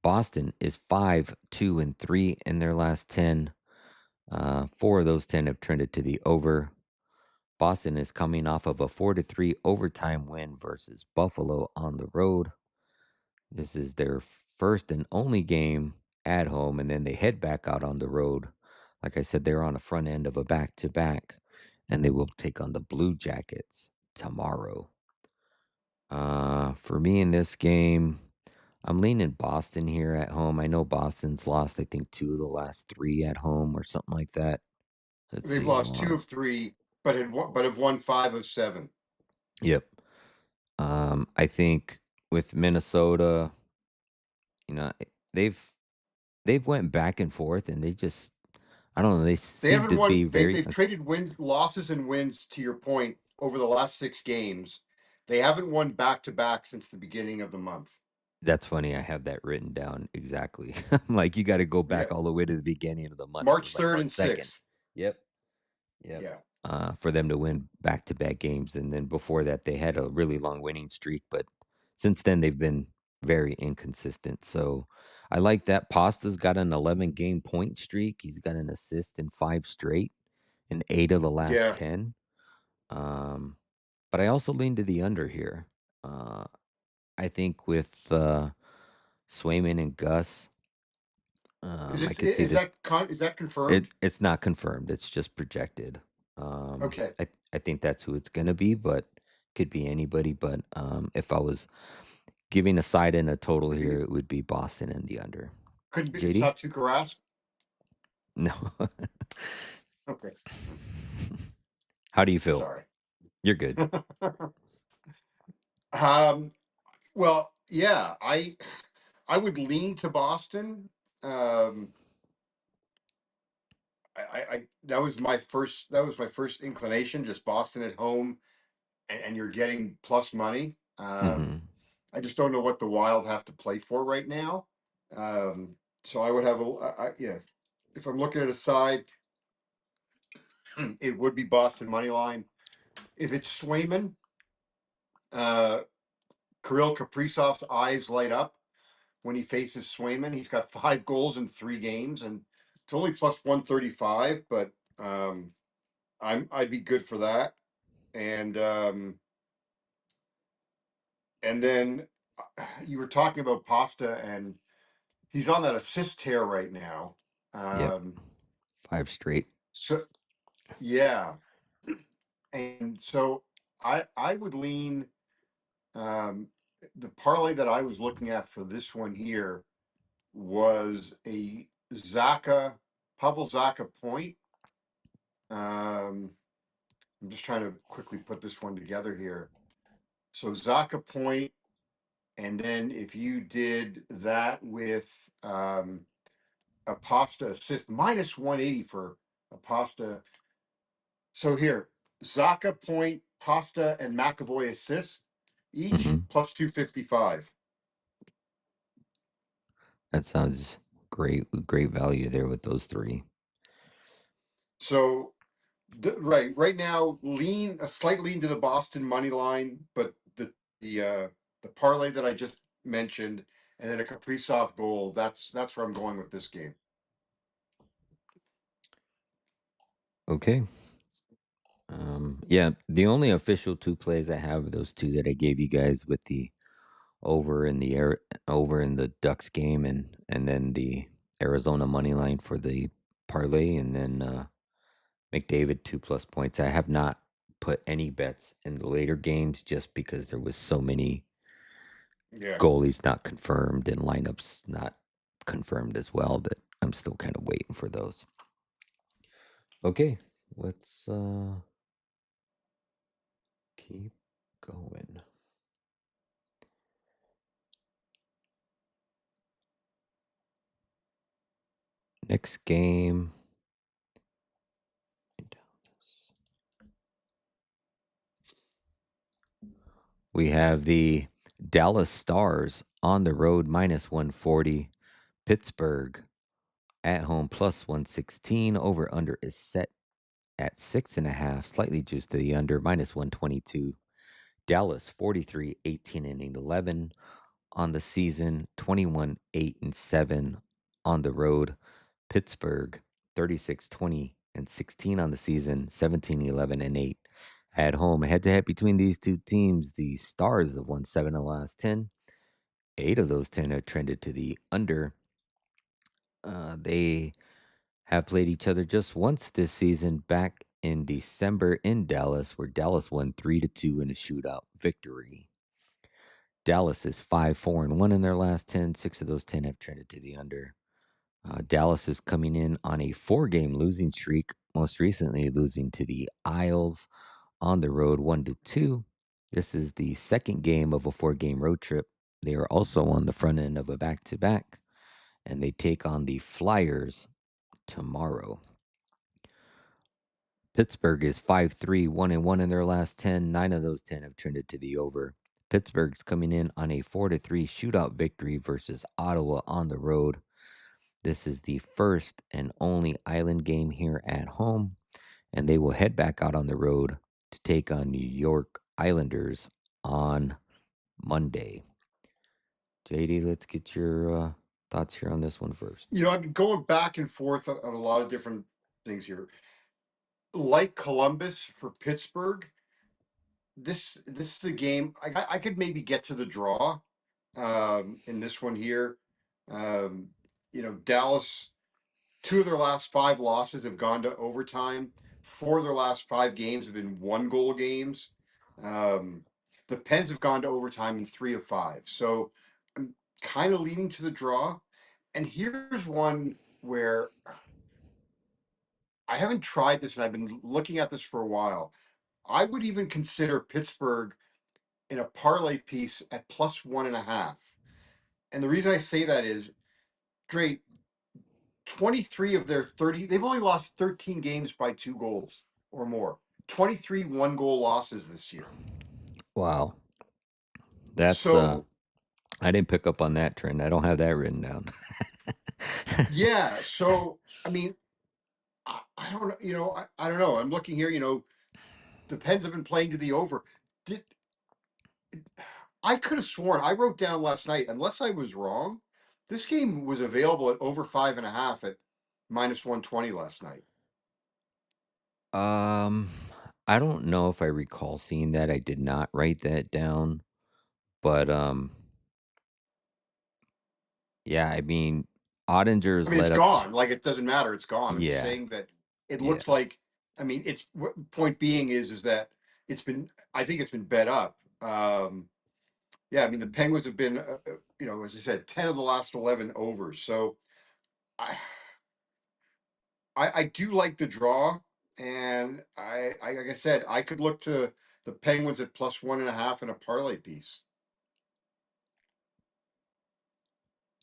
Boston is 5-2-3 in their last 10. Four of those 10 have trended to the over. Boston is coming off of a 4-3 overtime win versus Buffalo on the road. This is their first and only game at home, and then they head back out on the road. Like I said, they're on the front end of a back to back, and they will take on the Blue Jackets tomorrow. For me in this game, I'm leaning Boston here at home. I know Boston's lost, I think, two of the last three at home or something like that. Let's They've see, lost hold two on. of three, but have won 5 of 7. Yep. I think with Minnesota, you know, they've went back and forth, and they just, I don't know, they They seem haven't to won. be very. They've traded wins, losses, and wins. To your point, over the last 6 games, they haven't won back to back since the beginning of the month. That's funny. I have that written down exactly. I'm like, you got to go back Yeah, all the way to the beginning of the month. It was March like 3rd March and 2nd. 6th. Yep. Yep. Yeah, For them to win back-to-back games, and then before that, they had a really long winning streak, but since then, they've been very inconsistent, so I like that. Pasta's got an 11-game point streak. He's got an assist in 5 straight in 8 of the last yeah. 10, um, but I also lean to the under here. Uh, I think with, Swayman and Gus, I could see this. Is that confirmed? It's not confirmed, it's just projected. Okay, I think that's who it's gonna be, but could be anybody, but, if I was giving a side and a total here, it would be Boston and the under. couldn't be. It's JD? not too Karask. No. Okay, How do you feel? sorry. You're good. um. Well, yeah. I would lean to Boston. Um. I that was my first. That was my first inclination. Just Boston at home, and you're getting plus money. Mhm. I just don't know what the Wild have to play for right now. So I would have yeah. If I'm looking at a side, it would be Boston money line. If it's Swayman, uh, Kirill Kaprizov's eyes light up when he faces Swayman. He's got 5 goals in 3 games, and it's only plus 135. But I'd be good for that. And and then you were talking about Pasta, and he's on that assist tear right now. Yep. Um, 5 straight. so yeah, and so I would lean um, the parlay that I was looking at for this one here was a Zaka Pavel Zaka point. Um, I'm just trying to quickly put this one together here. So Zaka point, and then if you did that with a pasta assist minus 180 for a pasta. So here, Zaka point, pasta, and McAvoy assist each Mhm. plus 255. That sounds great, great value there with those 3. So right now, lean a slight lean to the Boston money line, but the parlay that I just mentioned, and then a Kaprizov goal. That's where I'm going with this game. Okay. Yeah, the only official 2 plays I have are those 2 that I gave you guys with the over in the air over in the Ducks game, and then the Arizona money line for the parlay, and then McDavid 2 plus points. I have not put any bets in the later games just because there was so many Yeah. goalies not confirmed and lineups not confirmed as well that I'm still kind of waiting for those. Okay, let's keep going. Next game. We have the Dallas Stars on the road minus 140. Pittsburgh at home plus 116. Over under is set at 6.5, slightly juiced to the under, minus 122. Dallas 43, 18 and 11 on the season, 21, 8 and 7 on the road. Pittsburgh 36, 20 and 16 on the season, 17, 11 and 8 at home. Head to head between these two teams, the Stars have won 7 of the last 10. 8 of those 10 have trended to the under. They have played each other just once this season back in December in Dallas, where Dallas won 3-2 in a shootout victory. Dallas is 5-4-1 in their last 10. 6 of those 10 have trended to the under. Dallas is coming in on a 4-game losing streak, most recently losing to the Isles on the road 1-2. This is the second game of a 4-game road trip. They are also on the front end of a back-to-back, and they take on the Flyers tomorrow. Pittsburgh is 5-3, 1-1 in their last 10. 9 of those 10 have trended to the over. Pittsburgh's coming in on a 4-3 shootout victory versus Ottawa on the road. This is the first and only Island game here at home, and they will head back out on the road to take on New York Islanders on Monday. JD, let's get your thoughts here on this one first. I've been going back and forth on a lot of different things here. Like Columbus for Pittsburgh, this is a game I could maybe get to the draw in this one here. Dallas, two of their last five losses have gone to overtime. Four of their last five games have been one goal games. Um, the Pens have gone to overtime in three of five. So I'm kind of leaning to the draw. And here's one where I haven't tried this and I've been looking at this for a while. I would even consider Pittsburgh in a parlay piece at plus 1.5. And the reason I say that is, Dre, 23 of their 30, they've only lost 13 games by 2 goals or more. 23 one-goal losses this year. Wow. That's So, I didn't pick up on that trend. I don't have that written down. yeah. So, I mean, I don't know. I don't know. I'm looking here, the Pens have been playing to the over. Did I could have sworn I wrote down last night, unless I was wrong, this game was available at over 5.5 at minus 120 last night. Um, I don't know if I recall seeing that. I did not write that down, but yeah, I mean, I Ottinger's mean, it's led up to, gone. Like, it doesn't matter. It's gone. I'm just yeah, saying that it yeah, looks like. I mean, point being is that it's been. I think it's been bet up. Yeah, I mean, the Penguins have been, as I said, 10 of the last 11 overs. So I, I do like the draw, and like I said, I could look to the Penguins at plus 1.5 in a parlay piece.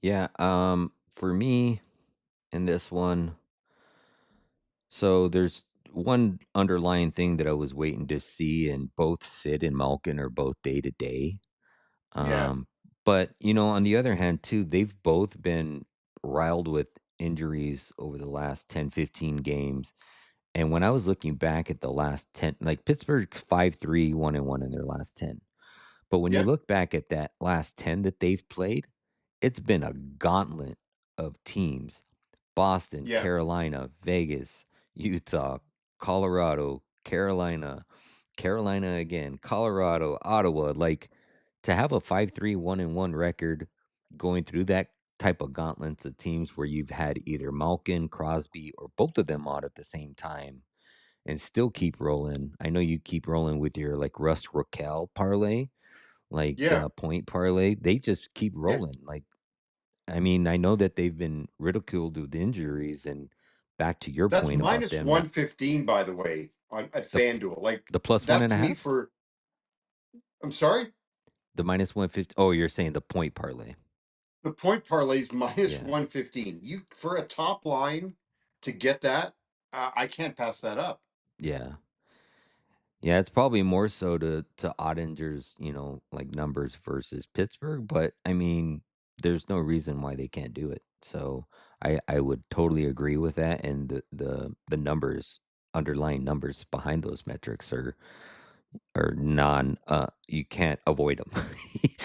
yeah. For me in this one, so there's one underlying thing that I was waiting to see, and both Sid and Malkin are both day to day. Yeah, Um, but on the other hand, too, they've both been riled with injuries over the last 10, 15 games. And when I was looking back at the last 10, like Pittsburgh's 5-3, 1-1 in their last 10. But when you yeah, look back at that last 10 that they've played, it's been a gauntlet of teams. Boston, yeah. Carolina, Vegas, Utah, Colorado, Carolina, Carolina again, Colorado, Ottawa. Like to have a 5-3, 1-1 record going through that type of gauntlets of teams where you've had either Malkin, Crosby, or both of them on at the same time and still keep rolling. I know you keep rolling with your like Russ Raquel parlay, like Yeah, point parlay. They just keep yeah. rolling. Like, I mean, I know that they've been ridiculed with injuries, and back to your That's point about minus them not 115, by the way, at the FanDuel. Like, the plus one that and a to me half, for, I'm sorry, the minus 150. Oh, you're saying the point parlay? the point parlays minus Yeah, 115. You, for a top line to get that, I can't pass that up. yeah, yeah. It's probably more so to Ottinger's, like numbers versus Pittsburgh, but I mean, there's no reason why they can't do it. So I would totally agree with that, and the numbers underlying numbers behind those metrics are non you can't avoid them.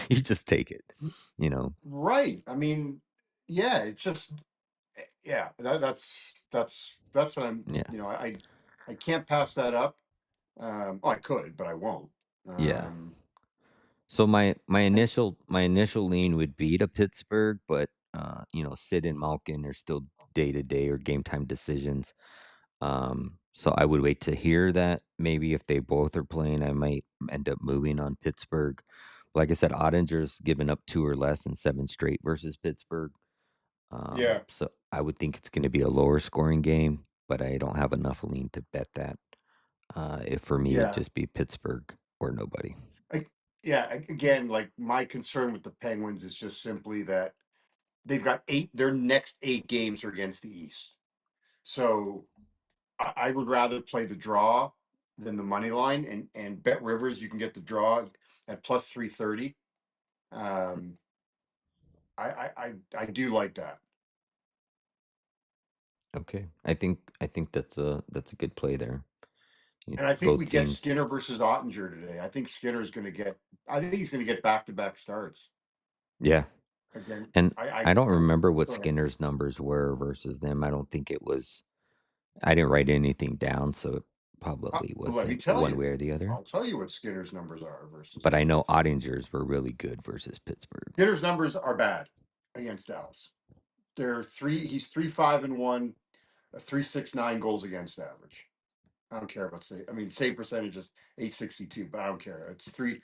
You just take it, you know. Right. I mean, yeah, it's just yeah, that's what I'm, Yeah. I can't pass that up. Oh, I could, but I won't. Yeah. Um, So my and initial lean would be to Pittsburgh, but Sid and Malkin are still day to day or game time decisions. So I would wait to hear that. Maybe if they both are playing, I might end up moving on Pittsburgh. Like I said, Ottinger's given up 2 or less in 7 straight versus Pittsburgh. yeah, So I would think it's going to be a lower scoring game, but I don't have enough lean to bet that. If for me, it'd yeah, just be Pittsburgh or nobody. I, yeah. Again, like my concern with the Penguins is just simply that they've got eight. Their next eight games are against the East, so I would rather play the draw than the money line, and bet Rivers. You can get the draw at plus 330. Um, I do like that. Okay. I think that's a good play there. And I think we Both get teams. Skinner versus Ottinger today. I think Skinner's going to get. I think he's going to get back to back starts Yeah. again. And I don't And remember what go ahead. Skinner's numbers were versus them. I don't think it was I didn't write anything down, so it probably Let me wasn't tell one you. way or the other. I'll tell you what Skinner's numbers are versus But I them. know Ottinger's were really good versus Pittsburgh. Skinner's numbers are bad against Dallas. They're three. He's 3-5-1, a 3.69 goals against average. I don't care about save. I mean, save percentage is 862, but I don't care. It's three.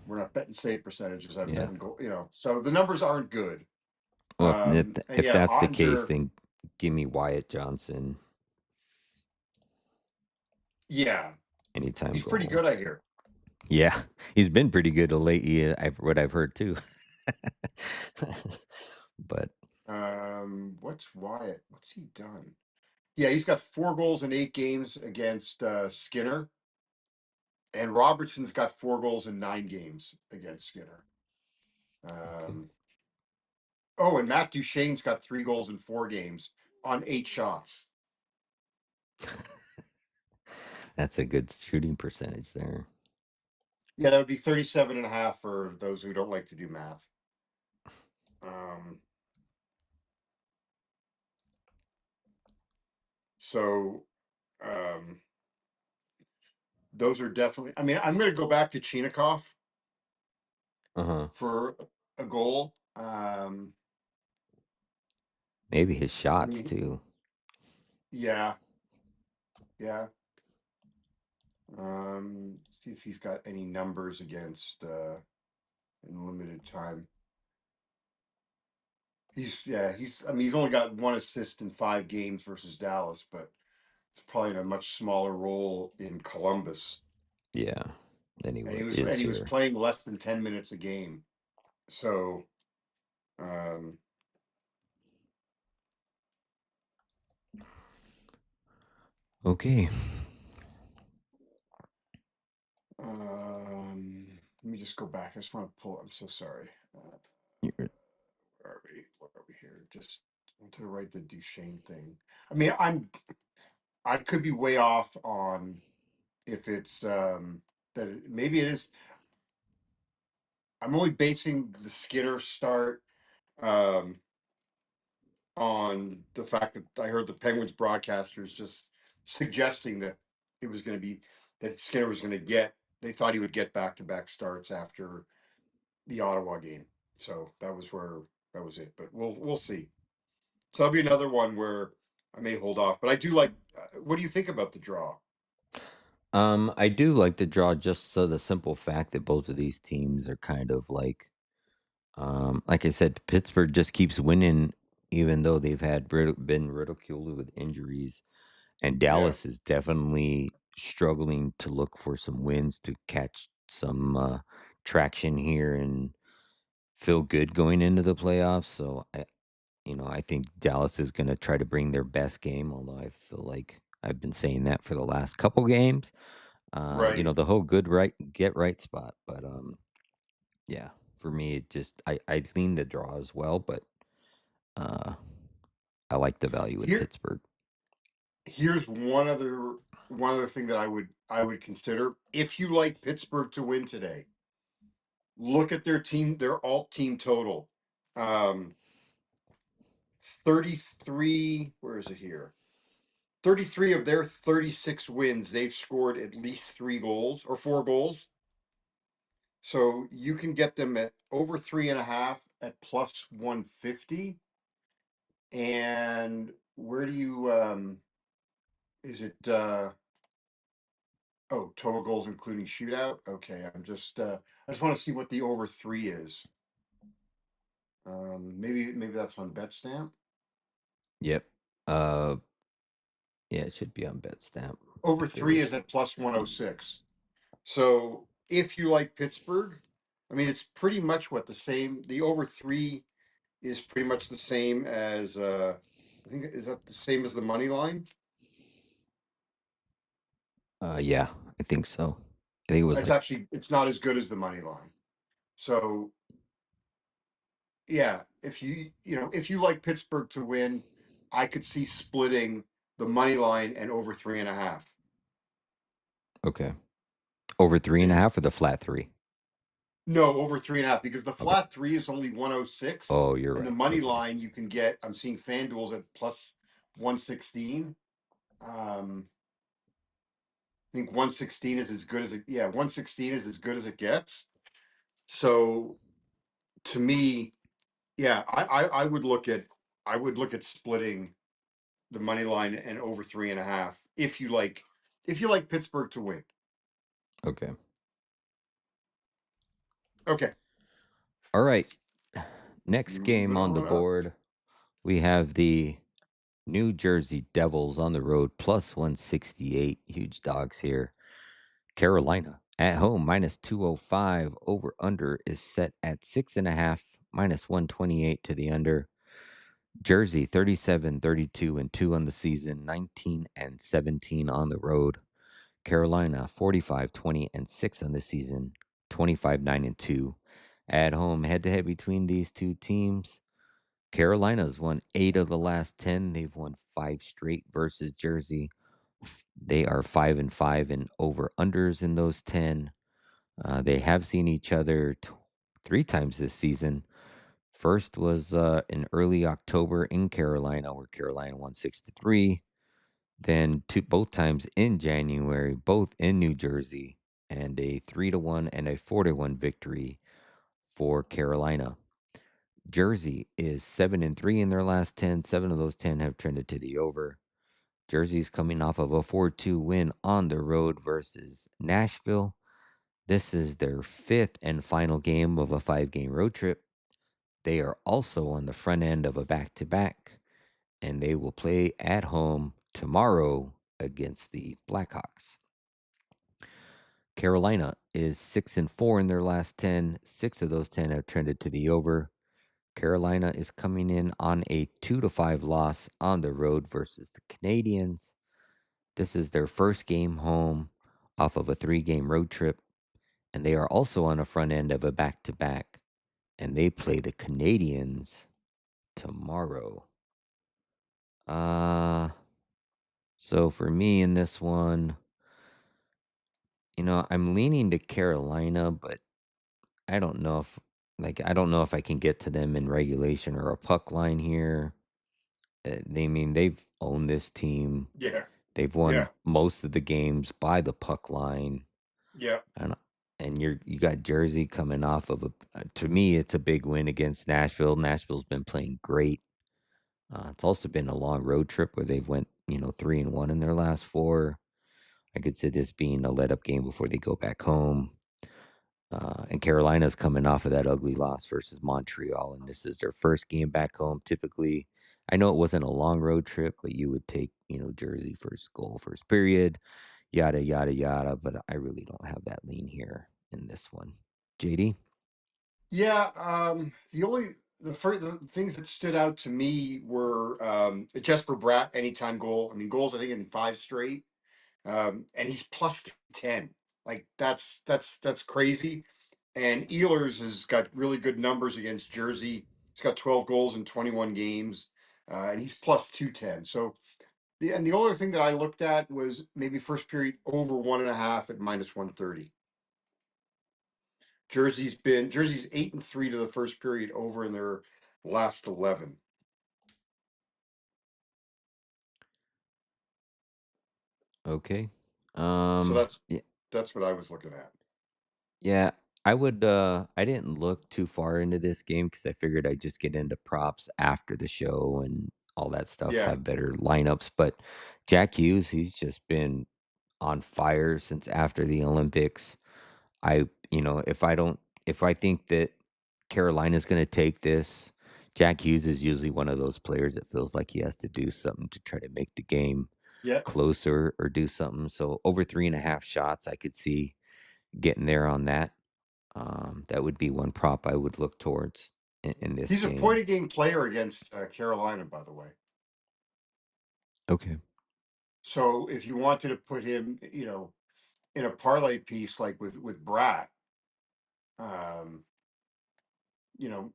We're not betting save percentages. I'm Yeah. betting goal. So the numbers aren't good. Well, And if yeah, that's the case, Ottinger. then give me Wyatt Johnson Yeah, anytime he's pretty goal. good. I hear. Yeah, he's been pretty good lately. What I've heard too. But What's Wyatt? What's he done? Yeah, he's got 4 goals in 8 games against Skinner, and Robertson's got 4 goals in 9 games against Skinner. okay, Um, oh, and Matt Duchene's got 3 goals in 4 games on 8 shots. that's a good shooting percentage there. Yeah, that would be 37.5 for those who don't like to do math. Um, so um, those are definitely. I mean, I'm going to go back to Chinikov Uh huh. for a goal. Maybe his I shots mean, too. yeah, yeah. See if he's got any numbers against in limited time. He's I mean he's only got 1 assist in 5 games versus Dallas, but it's probably in a much smaller role in Columbus. Yeah, than he And he was is and he was here. playing less than 10 minutes a game. So um Okay. let me just go back. I just want to pull. I'm so sorry. You're- Where are we? Where are we here? Just wanted to write the Duchesne thing. I mean, I could be way off on if it's maybe it is. I'm only basing the Skinner start um, on the fact that I heard the Penguins broadcasters just suggesting that it was going to be that Skinner was going to get. They thought he would get back to back starts after the Ottawa game. So that was it. But we'll see. So that'll be another one where I may hold off. But I do like. What do you think about the draw? I do like the draw just so the simple fact that both of these teams are kind of like I said, Pittsburgh just keeps winning even though they've been ridiculed with injuries, and Yeah, Dallas is definitely struggling to look for some wins to catch some traction here and feel good going into the playoffs. So I think Dallas is going to try to bring their best game, although I feel like I've been saying that for the last couple games. right. The whole good right get right spot, but yeah, for me it just I lean the draw as well, but uh I like the value with Here Pittsburgh. Here's one other thing that I would consider. If you like Pittsburgh to win today, look at their alt team total. Um 33, where is it here? 33 of their 36 wins, they've scored at least 3 goals or 4 goals. So you can get them at over 3.5 at plus 150. And where do you is it oh, total goals including shootout? Okay, I just want to see what the over three is. Maybe that's on Betstamp. Yep. Uh, yeah, it should be on Betstamp Over if it three is. is at plus 106. So if you like Pittsburgh, I mean it's pretty much what the same. The over three is pretty much the same as I think, is that the same as the money line? Yeah, I think so. I think it was It's like, actually, it's not as good as the money line. So yeah, if you like Pittsburgh to win, I could see splitting the money line and over 3.5. okay, over three and a half or If the flat three. No, over 3.5, because the Okay. flat three is only 106, Oh, you're and the right. money Okay. line you can get. I'm seeing FanDuel's at plus 116. I think 116 is as good as it. Yeah, 116 is as good as it gets. So to me, yeah, I would look at splitting the money line and over 3.5 if you like Pittsburgh to win. Okay. Okay, All right. Next game moving on the on up. board, we have the New Jersey Devils on the road plus 168. Huge dogs here. Carolina at home minus 205. Over under is set at 6.5, minus 128 to the under. Jersey 37-32-2 on the season, 19-17 on the road. Carolina 45-20-6 on the season, 25-9-2. At home, head to head between these two teams. Carolina's won 8 of the last 10. They've won 5 straight versus Jersey. They are 5-5 in over unders in those 10. They have seen each other 3 times this season. First was in early October in Carolina, where Carolina won 6-3. Then both times in January, both in New Jersey, and a 3-1 and a 4-1 victory for Carolina. Jersey is 7-3 in their last 10. 7 of those 10 have trended to the over. Jersey's coming off of a 4-2 win on the road versus Nashville. This is their fifth and final game of a 5-game road trip. They are also on the front end of a back to back, and they will play at home tomorrow against the Blackhawks. Carolina is 6-4 in their last 10. 6 of those 10 have trended to the over. Carolina is coming in on a 2-5 loss on the road versus the Canadiens. This is their first game home off of a 3-game road trip, and they are also on the front end of a back to back, and they play the Canadiens tomorrow. Uh so for me in this one, I'm leaning to Carolina, but I don't know if I can get to them in regulation or a puck line here. They've owned this team. Yeah, They've won yeah, most of the games by the puck line. yeah. And you got Jersey coming off of to me it's a big win against Nashville. Nashville's been playing great. It's also been a long road trip where they've went, 3-1 in their last 4. I could see this being a let up game before they go back home. And Carolina's coming off of that ugly loss versus Montreal, and this is their first game back home. Typically, I know it wasn't a long road trip, but you would take, Jersey first goal, first period, yada, yada, yada. But I really don't have that lean here in this one. JD? Yeah, the things that stood out to me were Jesper Bratt anytime goal. I mean, goals I think in 5 straight, and he's plus 10. Like that's crazy. And Ehlers has got really good numbers against Jersey. He's got 12 goals in 21 games, and he's plus 210. So the only thing that I looked at was maybe first period over 1.5 at -130. Jersey's 8-3 to the first period over in their last 11. Okay. So that's Yeah, that's what I was looking at. yeah, I didn't look too far into this game because I figured I'd just get into props after the show and all that stuff, Yeah, have better lineups. But Jack Hughes, he's just been on fire since after the Olympics. If I think that Carolina's going to take this, Jack Hughes is usually one of those players that feels like he has to do something to try to make the game yeah. closer or do something. So over 3.5 shots, I could see getting there on that. That would be one prop I would look towards in this He's a point game. a game player against Carolina, by the way. Okay. So if you wanted to put him, in a parlay piece like with Brat, um,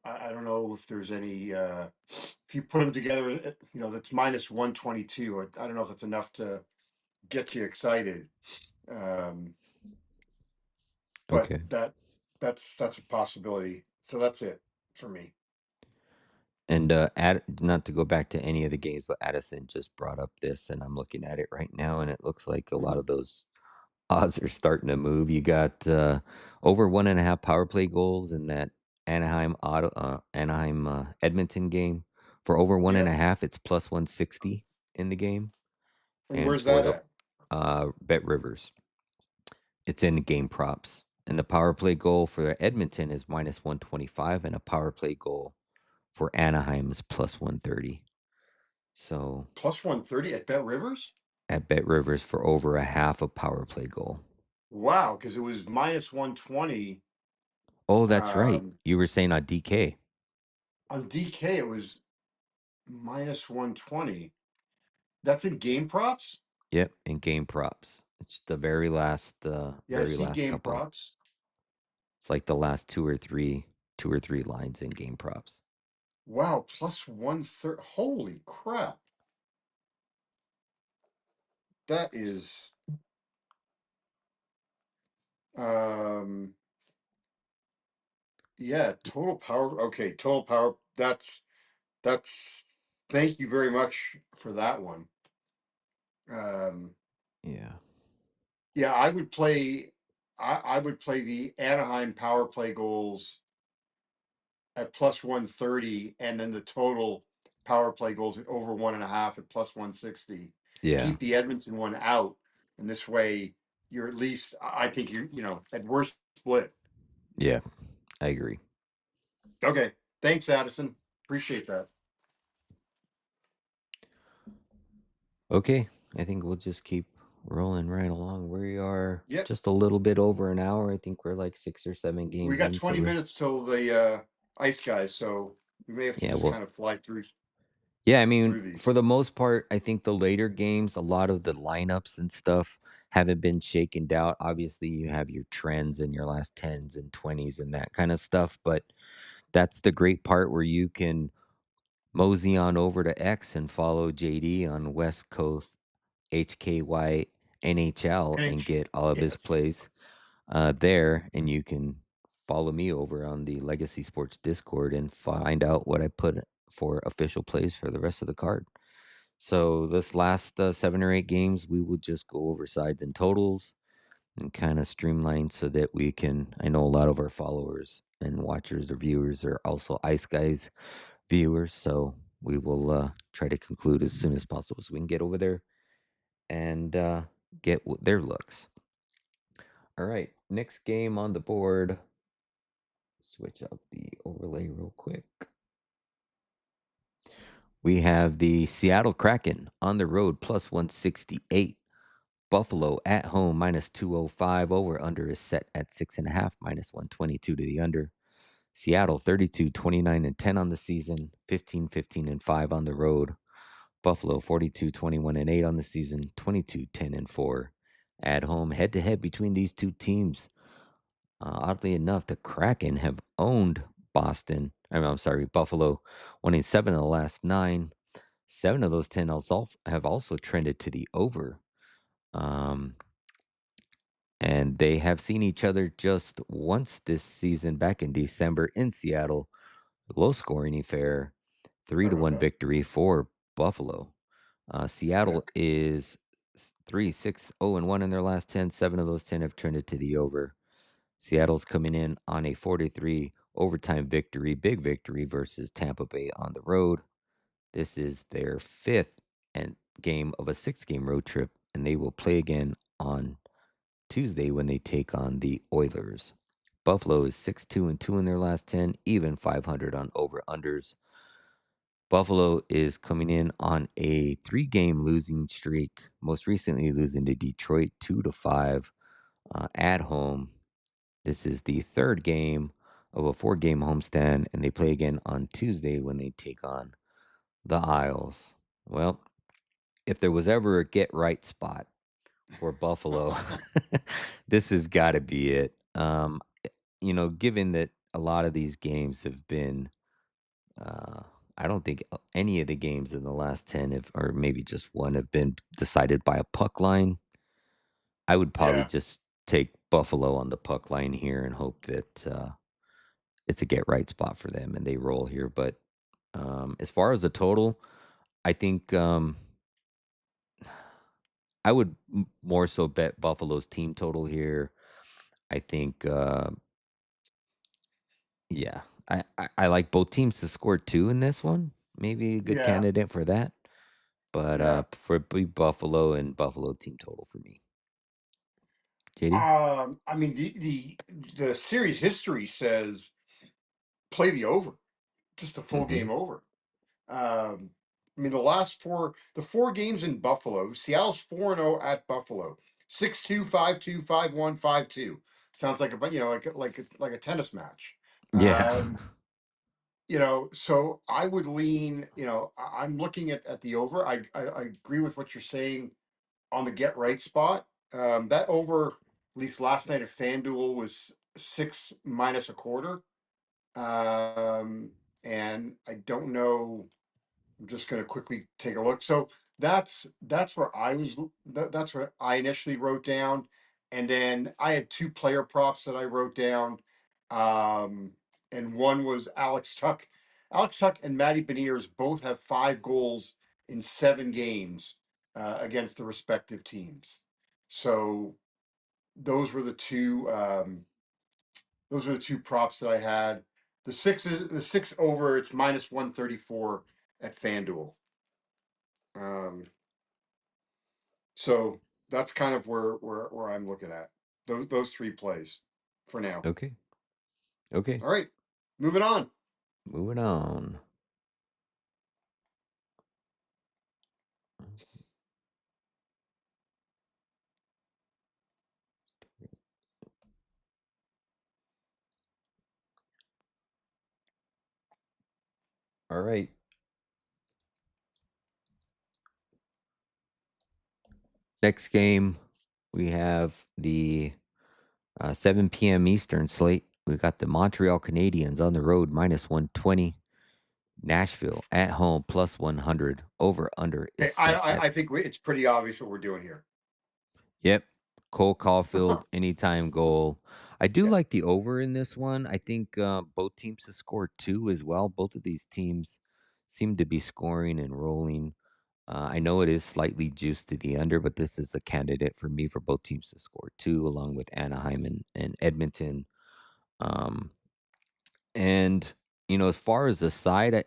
I don't know if there's any. If you put them together, that's -122. I don't know if it's enough to get you excited. Um, but Okay. that's a possibility. So that's it for me. And not to go back to any of the games, but Addison just brought up this, and I'm looking at it right now, and it looks like a lot Mhm. of those odds are starting to move. You got over 1.5 power play goals in that Anaheim Edmonton game. For over one and Yeah. a half, it's plus 160 in the game, And and where's for that the at? Bet Rivers, it's in game props. And the power play goal for Edmonton is minus 125, and a power play goal for Anaheim is plus 130. So +130 at Bet Rivers? at Bet Rivers for over a half a power play goal. Wow, because it was -120. Oh, that's right. Um, You were saying on DK. on DK, it was -120. That's in game props? Yep, and game props. It's the Yeah, I very see last game couple. props. It's like the last two or three lines in game props. Wow, +130. Holy crap. That is um yeah, total power. Okay, total power. That's thank you very much for that one. Um Yeah. yeah, I would play the Anaheim power play goals at +130, and then the total power play goals at over 1.5 at +160. Yeah. Keep the Edmonton one out, and this way you're at least. I think at worst split. Yeah. I agree. Okay, thanks, Addison. Appreciate that. Okay. I think we'll just keep rolling right along. We are Yep, just a little bit over an hour. I think we're like 6 or 7 we games got in. So 20 we're, minutes till the ice guys, so we may have to yeah, just well, kind of fly through yeah, I mean, these. for the most part, I think the later games, a lot of the lineups and stuff haven't been shaken out. Obviously, you have your trends and your last 10s and 20s and that kind of stuff. But that's the great part where you can mosey on over to X and follow JD on West Coast HKY NHL and NH, get all of his yes. plays there. And you can follow me over on the Legacy Sports Discord and find out what I put for official plays for the rest of the card. So this last 7 or 8 games, we will just go over sides and totals and kind of streamline so that we can. I know a lot of our followers and watchers or viewers are also Ice Guys viewers, so we will try to conclude as soon as possible so we can get over there and get their looks. All right, next game on the board. Switch up the overlay real quick. We have the Seattle Kraken on the road plus 168. Buffalo at home minus 205. Over under is set at 6.5, minus 122 to the under. Seattle 32, 29 and 10 on the season, 15, 15 and 5 on the road. Buffalo 42, 21 and 8 on the season, 22, 10 and 4 at home. Head to head between these two teams. Oddly enough, the Kraken have owned Buffalo, winning 7 of the last 9. 7 of those 10 have also trended to the over. Um, and they have seen each other just once this season back in December in Seattle. Low scoring affair, I 3-1 remember victory for Buffalo. that. Seattle is 3-6-0-1 in their last 10. 7 of those 10 have trended to the over. Seattle's coming in on a 4-3 overtime victory, big victory versus Tampa Bay on the road. This is their fifth and game of a six-game road trip, and they will play again on Tuesday when they take on the Oilers. Buffalo is 6-2-2 in their last 10, even 500 on over-unders. Buffalo is coming in on a three-game losing streak, most recently losing to Detroit 2-5 at home. This is the third game of a four-game homestand, and they play again on Tuesday when they take on the Isles. Well, if there was ever a get right spot for Buffalo, this has got to be it. Given that a lot of these games have been, uh, I don't think any of the games in the last 10 have, or maybe just one, have been decided by a puck line. I would probably Yeah, just take Buffalo on the puck line here and hope that it's a get right spot for them and they roll here. But as far as the total, I think I would more so bet Buffalo's team total here. I think, yeah, I like both teams to score two in this one. Maybe a good yeah, candidate for that. But yeah. for Buffalo and Buffalo team total for me. JD? I mean, the series history says play the over, just a full Mm-hmm. game over. Um, I mean, the four games in Buffalo, Seattle's 4-0 at Buffalo, 6-2, 5-2, 5-1, 5-2. Sounds like like a tennis match. Yeah. Um, so I would lean. I'm looking at the over. I agree with what you're saying on the get right spot. That over, at least last night at FanDuel, was six minus a quarter. Um, and I don't know. I'm just going to quickly take a look. So that's where that's what I initially wrote down, and then I had two player props that I wrote down, and one was Alex Tuck. Alex Tuck and Matty Beniers both have 5 goals in 7 games against the respective teams. So those were the two. Those are the two props that I had. The six over. It's minus 134 at FanDuel. Um, so that's kind of where I'm looking at those three plays for now. Okay. Okay. All right, moving on. Moving on. All right. Next game, we have the 7 p.m. Eastern slate. We got the Montreal Canadiens on the road minus 120. Nashville at home plus 100. Over under is Okay, set at, I think it's pretty obvious what we're doing here. yep, Cole Caulfield anytime goal. I do Yeah, like the over in this one. I think both teams to score two as well. Both of these teams seem to be scoring and rolling. I know it is slightly juiced to the under, but this is a candidate for me for both teams to score two, along with Anaheim and Edmonton. Um, and as far as the side,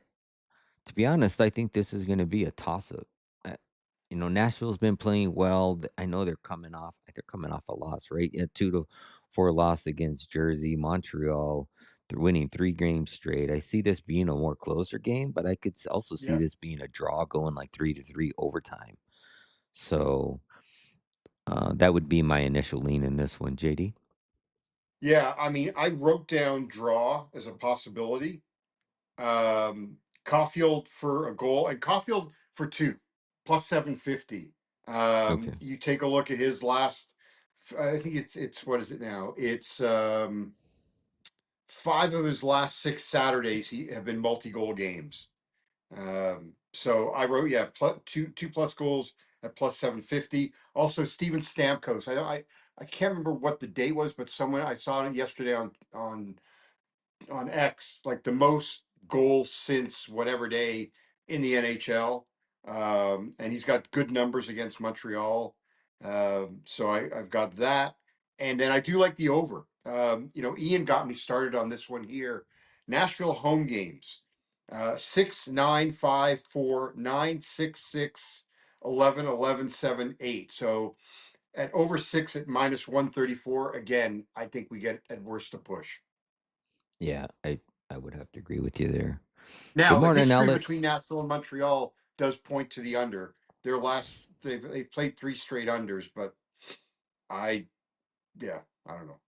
to be honest, I think this is going to be a toss up. Nashville's been playing well. I know they're coming off a loss, right? Yeah, 2-4 loss against Jersey, Montreal. They're winning 3 games straight. I see this being a more closer game, but I could also see yeah, this being a draw going like 3-3 overtime. So that would be my initial lean in this one, JD. yeah. I mean, I wrote down draw as a possibility. Caulfield for a goal and Caulfield for two, plus 750. Okay. You take a look at his last. I think it's what is it now? It's 5 of his last 6 Saturdays he have been multi-goal games. So I wrote, yeah, two plus goals at plus 750. Also, Steven Stamkos. I can't remember what the date was, but someone I saw it yesterday on X, like the most goals since whatever day in the NHL. And he's got good numbers against Montreal. So I've got that. And then I do like the over. Ian got me started on this one here. Nashville home games. 6, 9, 5, 4, 9, 6, 6, 11, 11, 7, 8. So at over 6 at minus 134, again, I think we get at worst a push. Yeah, I would have to agree with you there. Good Now, the morning, history between Alex. Nashville and Montreal does point to the under. They've played three straight unders, but I yeah, I don't know.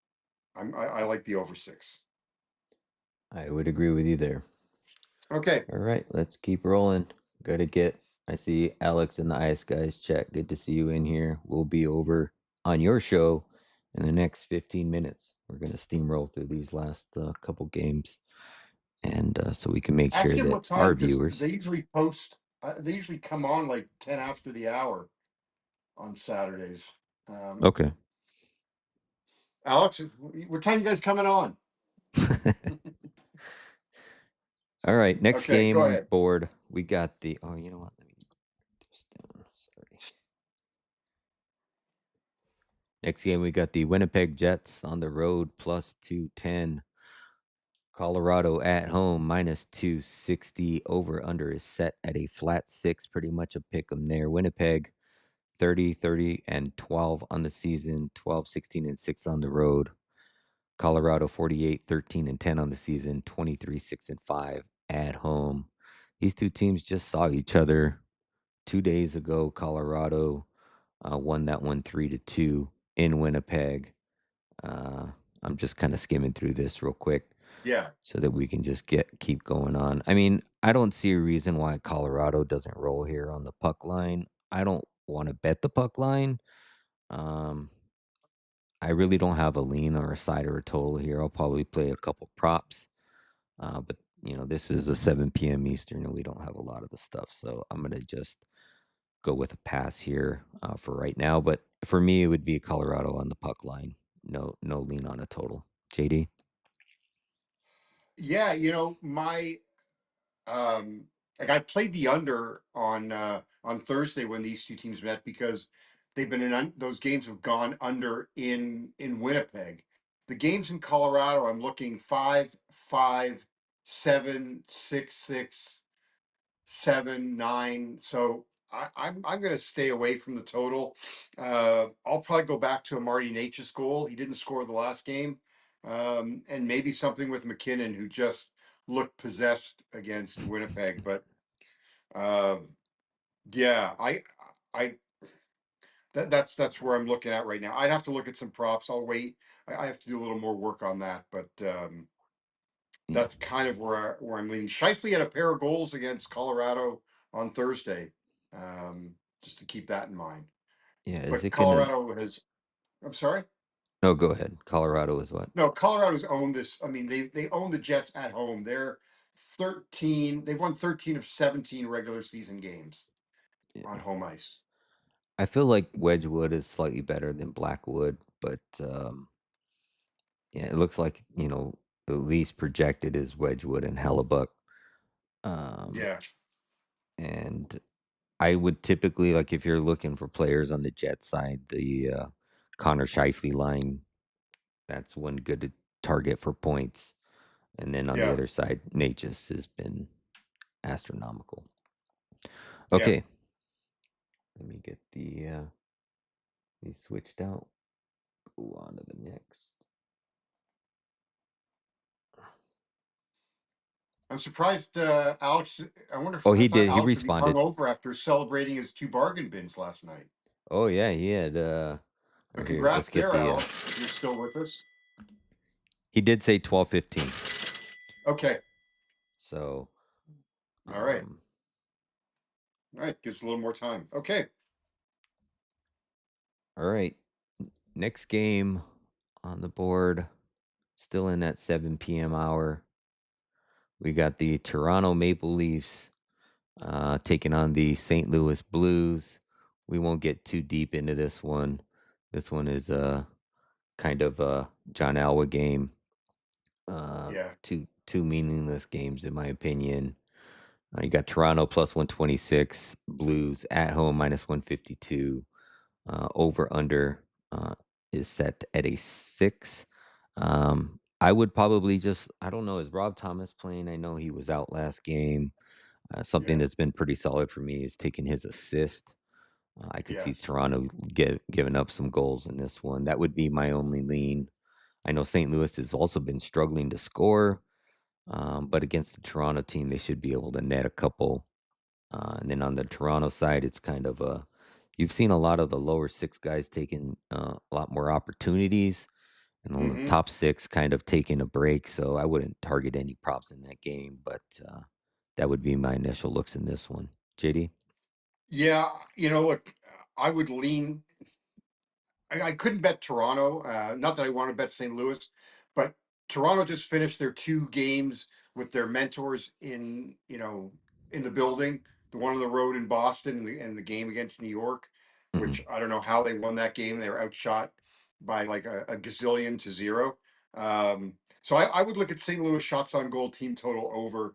I like the over 6. I would agree with you there. Okay. All right, let's keep rolling. Gotta get. I see Alex in the Ice Guys chat. Good to see you in here. We'll be over on your show in the next 15 minutes. We're gonna steamroll through these last couple games, and so we can make Ask sure him that what time our because viewers. they usually post. They usually come on like 10 after the hour on Saturdays. Um, Okay. Alex, what time you guys coming on? All right, next Okay, game go on the ahead. board. We got the. Oh, you know what? Let me write this down. Sorry. Next game, we got the Winnipeg Jets on the road plus 210. Colorado at home minus 260. Over under is set at a flat 6. Pretty much a pick 'em there. Winnipeg 30, 30, and 12 on the season, 12, 16, and 6 on the road. Colorado 48, 13, and 10 on the season, 23, 6, and 5 at home. These two teams just saw each other 2 days ago. Colorado won that one 3-2 in Winnipeg. Uh, I'm just kind of skimming through this real quick Yeah. so that we can just keep going on. I mean, I don't see a reason why Colorado doesn't roll here on the puck line. I don't want to bet the puck line. Um, I really don't have a lean or a side or a total here. I'll probably play a couple props. But this is a 7 p.m. Eastern, and we don't have a lot of the stuff, so I'm gonna just go with a pass here for right now. But for me, it would be Colorado on the puck line. No, no lean on a total. JD. Yeah, my like I played the under on Thursday when these two teams met because they've been those games have gone under in Winnipeg. The games in Colorado, I'm looking 5, 5, 7, 6, 6, 7, 9. So I'm going to stay away from the total. I'll probably go back to a Marty Natchez goal. He didn't score the last game, and maybe something with McKinnon, who just looked possessed against Winnipeg. But yeah, I that's where I'm looking at right now. I'd have to look at some props. I'll wait. I have to do a little more work on that, but Yeah, that's kind of where I'm leaning. Shifley had a pair of goals against Colorado on Thursday, just to keep that in mind. yeah. Is But it gonna? Colorado has. I'm sorry. No, go ahead. Colorado is what? No, Colorado's owned this. I mean, they own the Jets at home. They're 13. They've won 13 of 17 regular season games on Yeah. home ice. I feel like Wedgwood is slightly better than Blackwood, but yeah, it looks like the least projected is Wedgwood and Hellebuck. Um, Yeah, and I would typically like if you're looking for players on the Jet side, the Connor Scheifele line, that's one good to target for points. And then on the yeah, other side, Natchez has been astronomical. yeah. Okay, let me get these switched out. Go on to the next. I'm surprised, Alex. Oh, I he thought did. He Alex would be hung responded. over after celebrating his two bargain bins last night. Oh yeah, he had. So Right here, let's congrats get there, the. Alex, if you're still with us. He did say 12:15. Okay. So, All right. um, All right. Gives a little more time. Okay. all right. Next game on the board, still in that 7 p.m. hour. We got the Toronto Maple Leafs taking on the St. Louis Blues. We won't get too deep into this one. This one is kind of a John Alwa game. Yeah. Two meaningless games in my opinion. You got Toronto plus 126, Blues at home minus 152. Over under is set at a 6. I would probably just I don't know, is Rob Thomas playing? I know he was out last game. Something Yeah. that's been pretty solid for me is taking his assist. I could see Yes. Toronto giving up some goals in this one. That would be my only lean. I know St. Louis has also been struggling to score, but against the Toronto team, they should be able to net a couple. And then on the Toronto side, it's kind of a you've seen a lot of the lower six guys taking a lot more opportunities, and the Hmm. top six kind of taking a break. So I wouldn't target any props in that game, but that would be my initial looks in this one. JD? Yeah. Look, I would lean. I couldn't bet Toronto. Not that I want to bet St. Louis, but Toronto just finished their two games with their mentors in the building. The one on the road in Boston and the game against New York, Hmm. which I don't know how they won that game. They were outshot by like a gazillion to zero. So I would look at St. Louis shots on goal team total over.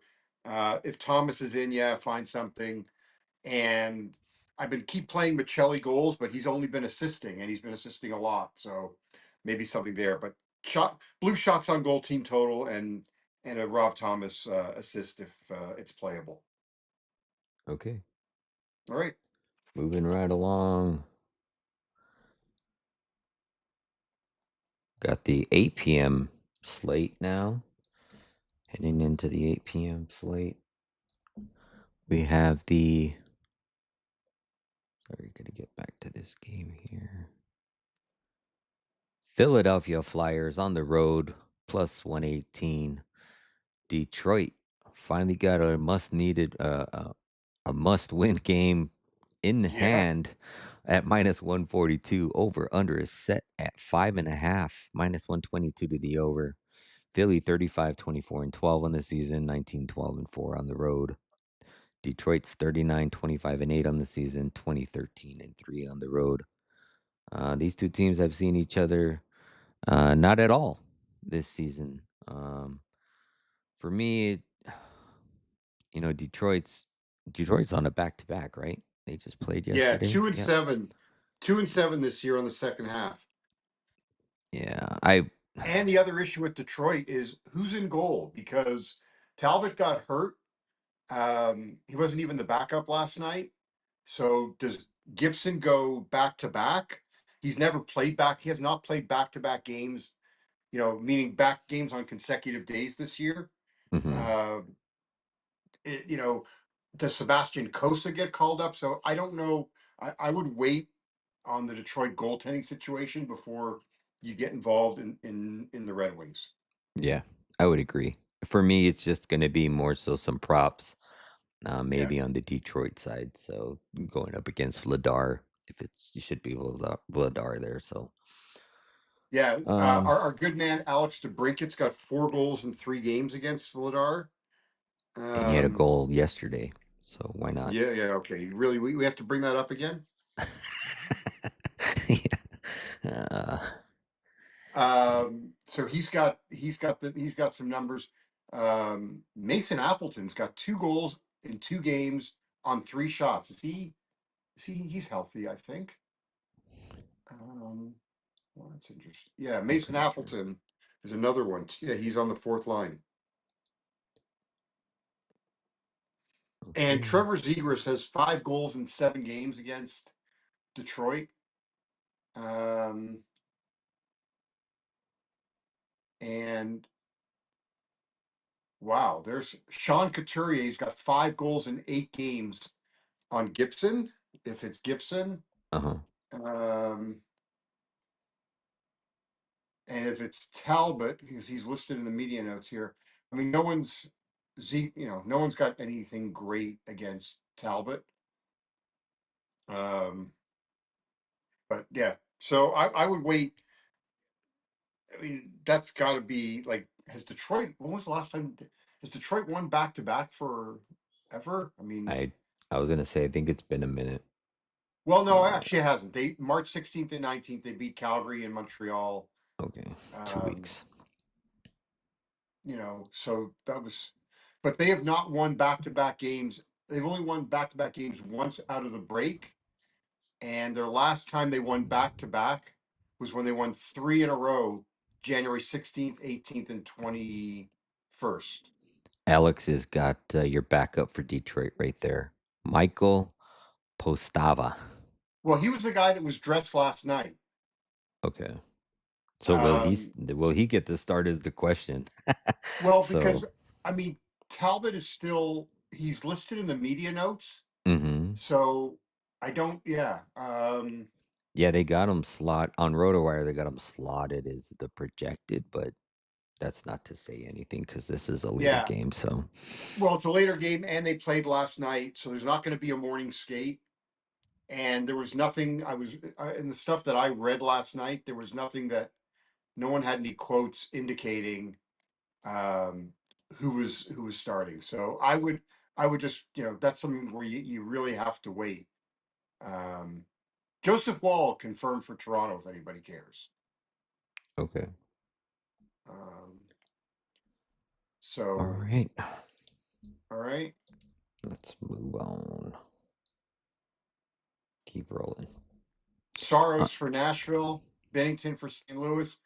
If Thomas is in, yeah, find something. And I've been keep playing Michelli goals, but he's only been assisting, and he's been assisting a lot. So maybe something there. But blue shots on goal team total and a Rob Thomas assist if it's playable. Okay. All right. Moving right along. Got the 8 p.m. slate now. Heading into the 8 p.m. slate. We have the. Sorry, gotta get back to this game here. Philadelphia Flyers on the road, plus 118. Detroit finally got a a must-win game in Yeah. hand at minus 142. Over under is set at 5.5, minus 122 to the over. Philly 35, 24, and 12 on the season, 19, 12, and 4 on the road. Detroit's 39, 25, and 8 on the season, 20, 13, and 3 on the road. These two teams have seen each other not at all this season. For me, Detroit's on a back to back, right? They just played Yeah. yesterday. Two and Yep. seven. 2-7 this year on the second half. Yeah. I And the other issue with Detroit is who's in goal because Talbot got hurt. He wasn't even the backup last night. So does Gibson go back to back? He's never played back. He has not played back to back games, meaning back games on consecutive days this year. mhm. Uh, it, you know, does Sebastian Costa get called up? So I don't know. I would wait on the Detroit goaltending situation before you get involved in the Red Wings. Yeah, I would agree. For me, it's just going to be more so some props, Yeah. maybe on the Detroit side. So going up against Vladar, if it's you should be Vladar there. So Yeah, um, our good man Alex DeBrinket's got 4 goals in 3 games against Vladar. and he had a Um, goal yesterday, so why not? yeah, yeah, okay. Really, we have to bring that up again. Yeah. So he's got some numbers. Mason Appleton's got 2 goals in 2 games on 3 shots. He's healthy, I think. Um, well, that's interesting. Yeah, I'm Mason pretty sure. Appleton is another one. Yeah, he's on the fourth line. And Okay. Trevor Zegras has 5 goals in 7 games against Detroit. Um, and wow, there's Sean Couturier's got 5 goals in 8 games on Gibson. If it's Gibson, Uh huh. um, and if it's Talbot, because he's listed in the media notes here. I mean, no one's got anything great against Talbot. Um, but yeah, so I would wait. I mean, that's got to be like, has Detroit? When was the last time? Has Detroit won back to back for? ever. I mean, I was gonna say I think it's been a minute. well, no, Uh, actually, it hasn't. They March 16th and 19th they beat Calgary and Montreal. okay, two Um, weeks. so that was, but they have not won back to back games. They've only won back to back games once out of the break, and their last time they won back to back was when they won three in a row, January 16th, 18th, and 21st. Alex has got your backup for Detroit right there, Michael Postava. Well, he was the guy that was dressed last night. Okay, so Um, will he get the start is the question. well, because So, I mean, Talbot is still he's listed in the media notes, hmm, so I don't. Yeah, yeah, they got him slot on RotoWire. They got him slotted as the projected, but that's not to say anything because this is a later yeah. game. So, Well, it's a later game, and they played last night, so there's not going to be a morning skate. And there was nothing. I was in the stuff that I read last night. There was nothing that no one had any quotes indicating um, who was starting. So I would just that's something where you really have to wait. Um, Joseph Wall confirmed for Toronto if anybody cares. okay, Um, all so right, all right, let's move on. Keep rolling. Uh, Saros for Nashville, Bennington for St. Louis.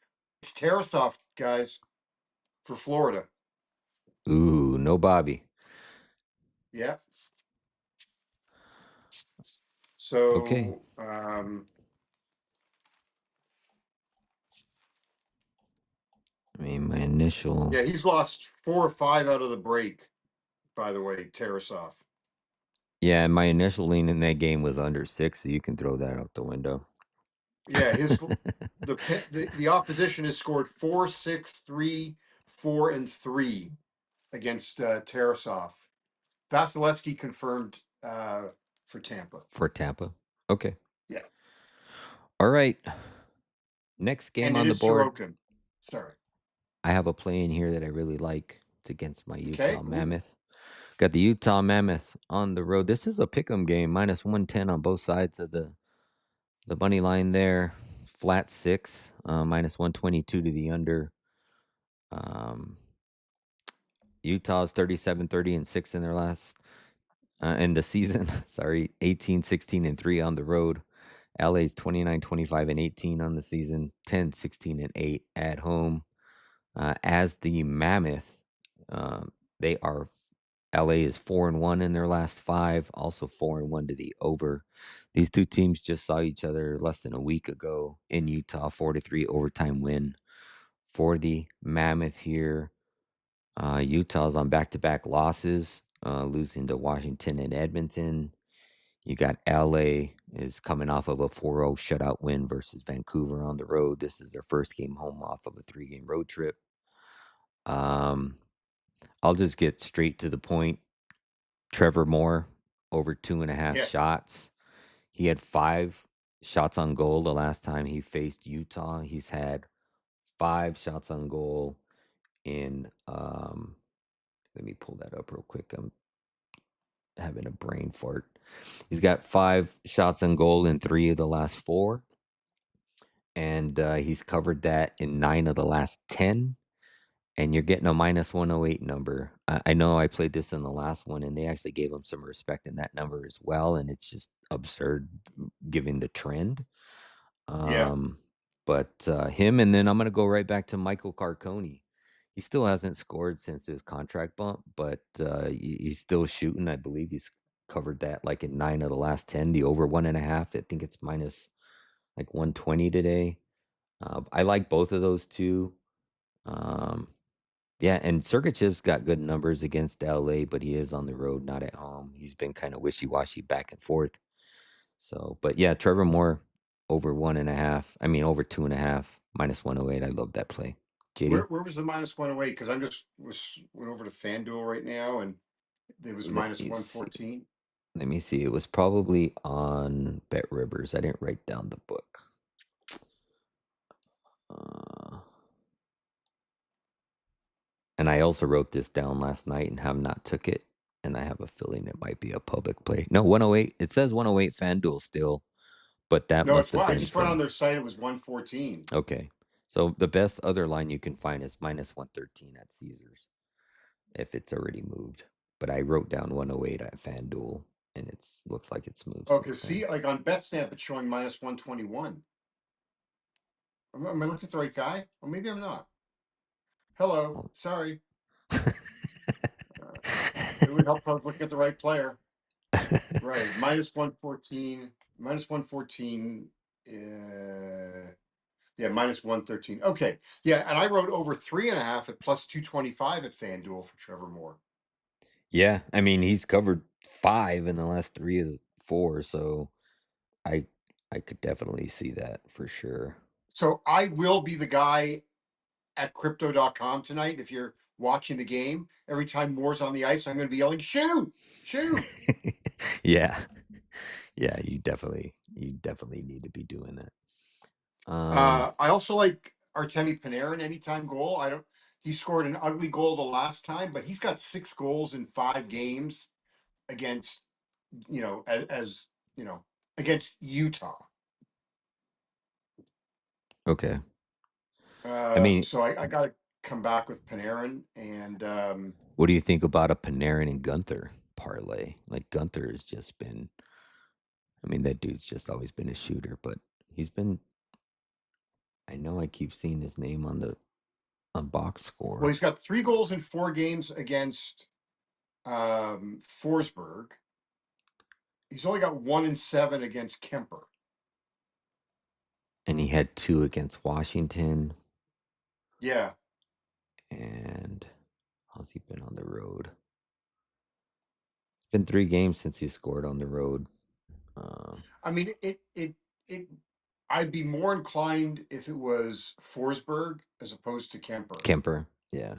It's Tarasoff guys for Florida. ooh, no Bobby. Yeah. Okay, So I mean my initial. yeah, he's lost 4 or 5 out of the break. By the way, Tarasoff. Yeah, my initial lean in that game was under 6, so you can throw that out the window. Yeah, the opposition has scored 4-6-3-4-3 against Tarasov. Vasilevsky confirmed for Tampa. For Tampa. Okay. Yeah, All right. Next game and it on the is board. Sorokin. Sorry. I have a play in here that I really like. It's against my Okay. Utah Ooh. Mammoth. Got the Utah Mammoth on the road. This is a pick'em game, minus 110 on both sides of the money line there. Flat 6, minus 122 to the under. Um, Utah's 37-30 and 6 in their last in the season. Sorry, 18-16-3 on the road. LA's 29-25-18 on the season, 10-16-8 at home. As the Mammoth, they are LA is 4-1 in their last 5, also 4-1 to the over. These two teams just saw each other less than a week ago in Utah, 4-3 overtime win for the Mammoth here. Utah's on back-to-back losses, losing to Washington and Edmonton. You got LA is coming off of a 4-0 shutout win versus Vancouver on the road. This is their first game home off of a 3-game road trip. Um, I'll just get straight to the point. Trevor Moore, over 2.5 Yeah. shots. He had 5 shots on goal the last time he faced Utah. He's had 5 shots on goal in let me pull that up real quick. I'm having a brain fart. He's got 5 shots on goal in 3 of the last 4, and he's covered that in 9 of the last 10. And you're getting a minus 108 number. I know I played this in the last one, and they actually gave him some respect in that number as well. And it's just absurd given the trend. Yeah. Um, but him, and then I'm going to go right back to Michael Carcone. He still hasn't scored since his contract bump, but he's still shooting. I believe he's covered that like in 9 of the last 10. The over 1.5, I think it's minus like 120 today. I like both of those two. Um, yeah, and Sergachev's got good numbers against LA, but he is on the road, not at home. He's been kind of wishy-washy back and forth. So, but yeah, Trevor Moore over 1.5. I mean, over 2.5, minus 108. I love that play. JD, Where was the minus 108? Because I'm just went over to FanDuel right now and it was let minus me see. 114. Let me see. It was probably on Bet Rivers. I didn't write down the book. Uh, and I also wrote this down last night and have not took it. and I have a feeling it might be a public play. No, 108. It says 108 FanDuel still, but that No, must it's have well. I been just went on from their site. It was 114. okay. So the best other line you can find is minus 113 at Caesars if it's already moved. But I wrote down 108 at FanDuel, and it's looks like it's moved Oh, since because then. see, like on BetStamp, it's showing minus 121. Am I looking at the right guy? Or maybe I'm not. Hello, Oh. sorry. Uh, it would help if I was looking at the right player. Right, minus 114. Minus 114. Yeah, minus 113. Okay, yeah, and I wrote over 3.5 at plus 225 at FanDuel for Trevor Moore. Yeah, I mean he's covered 5 in the last 3 of the 4, so I I could definitely see that for sure. So I will be the guy at crypto.com tonight. If you're watching the game, every time Moore's on the ice, I'm going to be yelling, "Shoot! Shoot!" Yeah. Yeah, you definitely need to be doing that. I also like Artemi Panarin anytime goal. I don't. He scored an ugly goal the last time, but he's got 6 goals in 5 games against as against Utah. Okay. I mean, So I got to come back with Panarin and what do you think about a Panarin and Gunther parlay? Like Gunther has just been I mean, that dude's just always been a shooter, but he's been I know I keep seeing his name on the on box well, score. he's got 3 goals in 4 games against Forsberg. He's only got 1 in 7 against Kemper. And he had 2 against Washington. Yeah, And how's he been on the road? It's been 3 games since he scored on the road. Uh, I mean it. I'd be more inclined if it was Forsberg as opposed to Kemper, Kemper, yeah.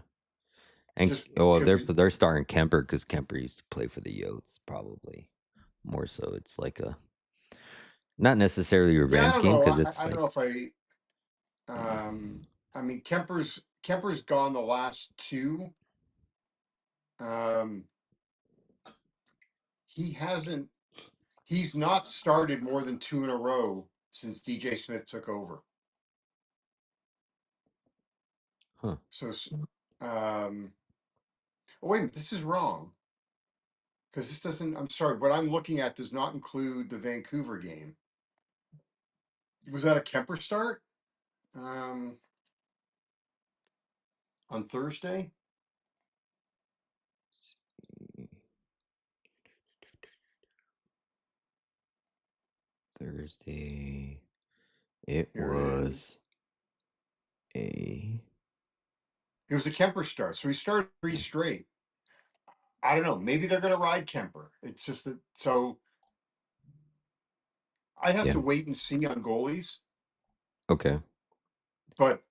And just oh, because. they're starting Kemper because Kemper used to play for the Yotes, probably more so. It's like a not necessarily a Yeah, I revenge don't game know. because I it's don't know like if I. uh, I mean, Kemper's gone the last 2. Um, he hasn't. He's not started more than 2 in a row since DJ Smith took over. huh, So, um, oh wait a minute, this is wrong because this doesn't. I'm sorry, what I'm looking at does not include the Vancouver game. Was that a Kemper start um, on Thursday? Thursday. It Here it is. was a It was a Kemper start, so he started 3 straight. I don't know. Maybe they're going to ride Kemper. It's just that. So I'd have yeah, to wait and see on goalies, okay. but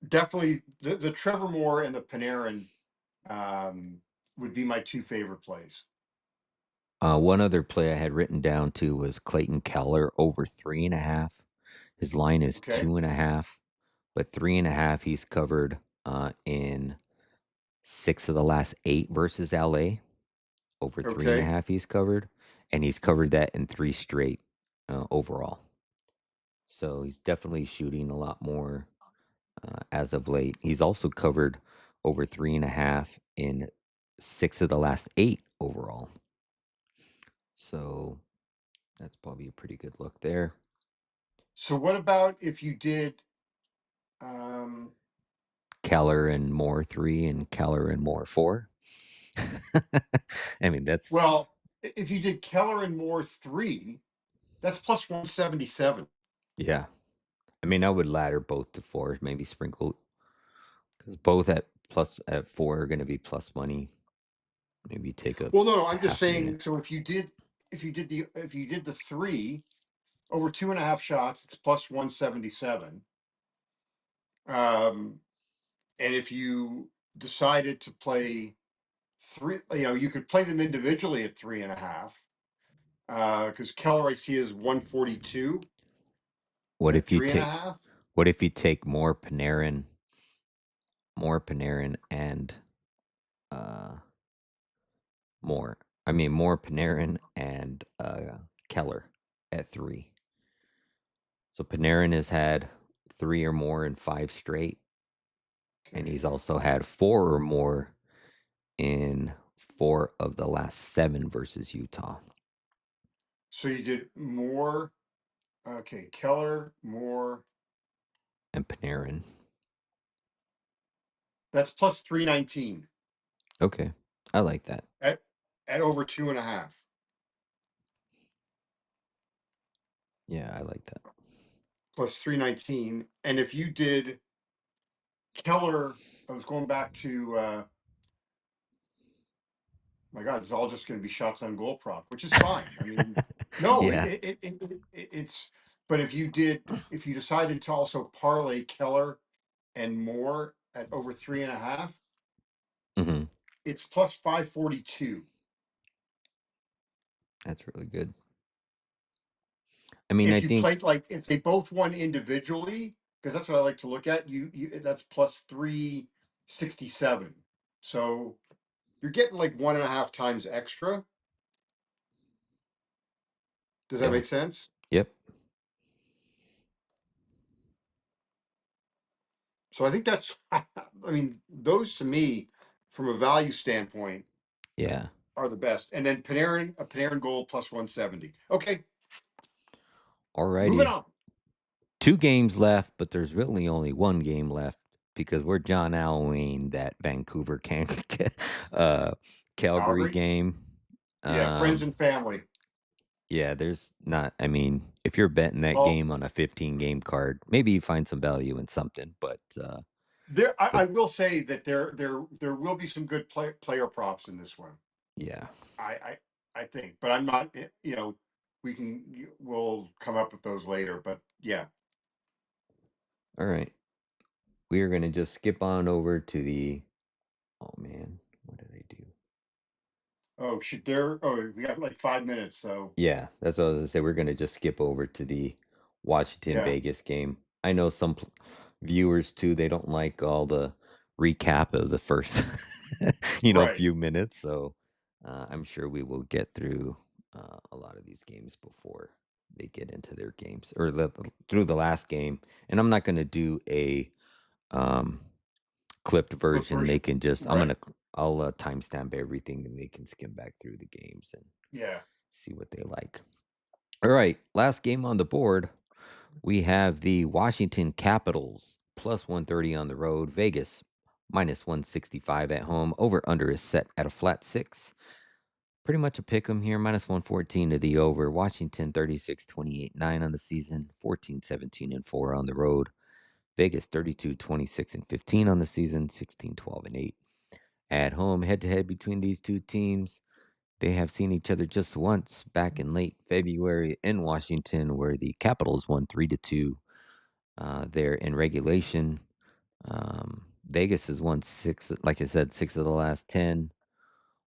definitely the Trevor Moore and the Panarin would be my 2 favorite plays. One other play I had written down too was Clayton Keller over 3.5. His line is Okay. 2.5, but 3.5 he's covered in 6 of the last 8 versus LA. Over three and a Okay. half he's covered, and he's covered that in 3 straight overall. So he's definitely shooting a lot more as of late. He's also covered over 3.5 in 6 of the last 8 overall. So that's probably a pretty good look there. So what about if you did? Um, Keller and Moore 3 and Keller and Moore 4. I mean, that's well, if you did Keller and Moore 3, that's plus 177. yeah. I mean, I would ladder both to 4, maybe sprinkle because both at 4 are going to be plus money. Maybe take a Well, no, I'm just half unit. saying. So if you did the 3 over 2.5 shots, it's plus 177. Um, and if you decided to play 3, you could play them individually at 3.5. Because Keller I see is 142 What at if you three and a take half. what if you take more Panarin and uh more. I mean, more Panarin and Keller at 3. So Panarin has had 3 or more in 5 straight, and he's Okay. also had 4 or more in 4 of the last 7 versus Utah. So you did more. Okay, Keller, more. And Panarin. That's plus 319 Okay. I like that. at over 2.5. Yeah, I like that. Plus 319. And if you did Keller, I was going back to my God, it's all just going to be shots on goal prop, which is fine. I mean, no, Yeah. it's. But if you decided to also parlay Keller and more at over 3.5, Mhm. it's plus 542. That's really good. I mean, I If you think played like if they both won individually, because that's what I like to look at. You that's plus 367. So you're getting like 1.5 times extra. Does that yeah. make sense? Yep. So I think that's, I mean, those to me, from a value standpoint, Yeah. are the best. And then Panarin, a Panarin goal plus 170. Okay, moving Alrighty. on. 2 games left, but there's really only 1 game left because we're John Elwaying that Vancouver can uh, Calgary Calgary, game. yeah, friends Um, and family. yeah, there's not. I mean, if you're betting that Well, game on a 15 game card, maybe you find some value in something. there, But I will say that there will be some good player props in this one. yeah. I, I think, but I'm not. We'll come up with those later. But yeah. All right, we are gonna just skip on over to the. Oh man, what did I do? Oh, should there? Oh, we got like 5 minutes. So Yeah, that's what I was gonna say. We're gonna just skip over to the Washington yeah, Vegas game. I know some viewers too. They don't like all the recap of the first, right. few minutes. So I'm sure we will get through a lot of these games before they get into their games or through the last game. And I'm not gonna do a um, clipped Clip version. They version. can just. Right. I'll timestamp everything and they can skim back through the games and Yeah. see what they like. All right, last game on the board. We have the Washington Capitals plus 130 on the road, Vegas minus 165 at home. Over under is set at a flat 6. Pretty much a pick 'em here, minus 114 to the over. Washington 36-28-9 on the season, 14-17-4 on the road. Vegas 32-26-15 on the season, 16-12-8 at home. Head to head between these two teams. They have seen each other just once back in late February in Washington, where the Capitals won 3-2 there in regulation. Vegas has won 6, like I said, 6 of the last 10.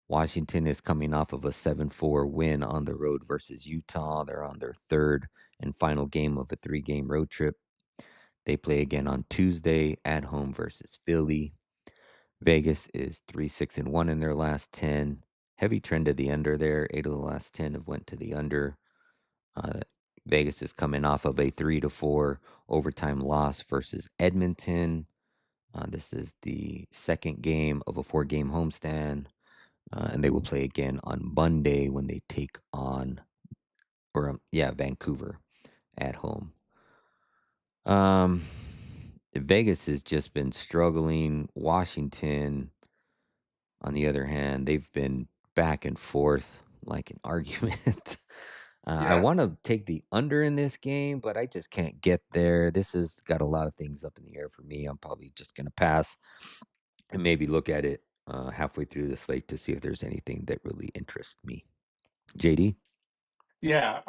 Washington is coming off of a 7-4 win on the road versus Utah. They're on their third and final game of a 3-game road trip. They play again on Tuesday at home versus Philly. Vegas is 3-6-1 in their last 10. Heavy trend to the under there. 8 of the last 10 have went to the under. Uh, Vegas is coming off of a 3-4 overtime loss versus Edmonton. This is the second game of a 4-game homestand, and they will play again on Monday when they take on, Vancouver at home. Um, Vegas has just been struggling. Washington, on the other hand, they've been back and forth like an argument. I Yeah. want to take the under in this game, but I just can't get there. This has got a lot of things up in the air for me. I'm probably just going to pass and maybe look at it halfway through the slate to see if there's anything that really interests me. JD? Yeah.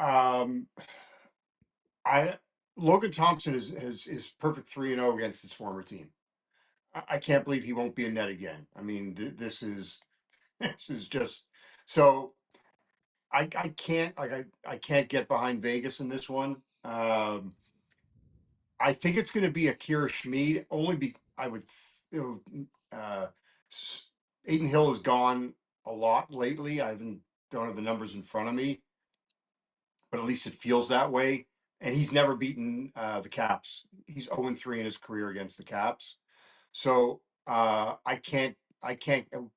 I Logan Thompson is perfect 3-0 against his former team. I can't believe he won't be in net again. I mean, this is this is just so. I can't I can't get behind Vegas in this one. I think it's going to be a Kira Schmid. Only be I would, uh, Aiden Hill is gone. a lot lately. Don't have the numbers in front of me, but at least it feels that way. And he's never beaten the Caps. He's 0-3 in his career against the Caps. So I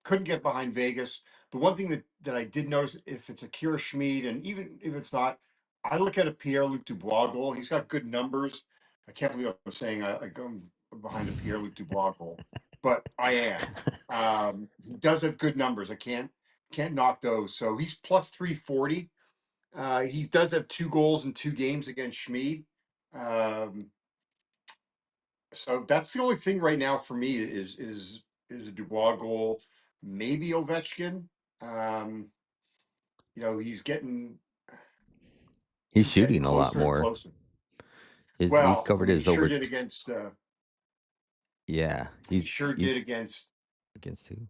couldn't get behind Vegas. The one thing that I did notice, if it's a Kira Schmid, and even if it's not, I look at a Pierre-Luc Dubois goal. He's got good numbers. I can't believe I'm saying I go behind a Pierre-Luc Dubois goal, but I am. He does have good numbers. I can't knock those. So he's plus 340. He does have 2 goals in 2 games against Schmid. Um, so that's the only thing right now for me is a Dubois goal, maybe Ovechkin. Um, he's getting He's shooting a lot closer and more. closer. He's Well, I covered mean, he his sure over. did against. Yeah, He sure he's did against against who?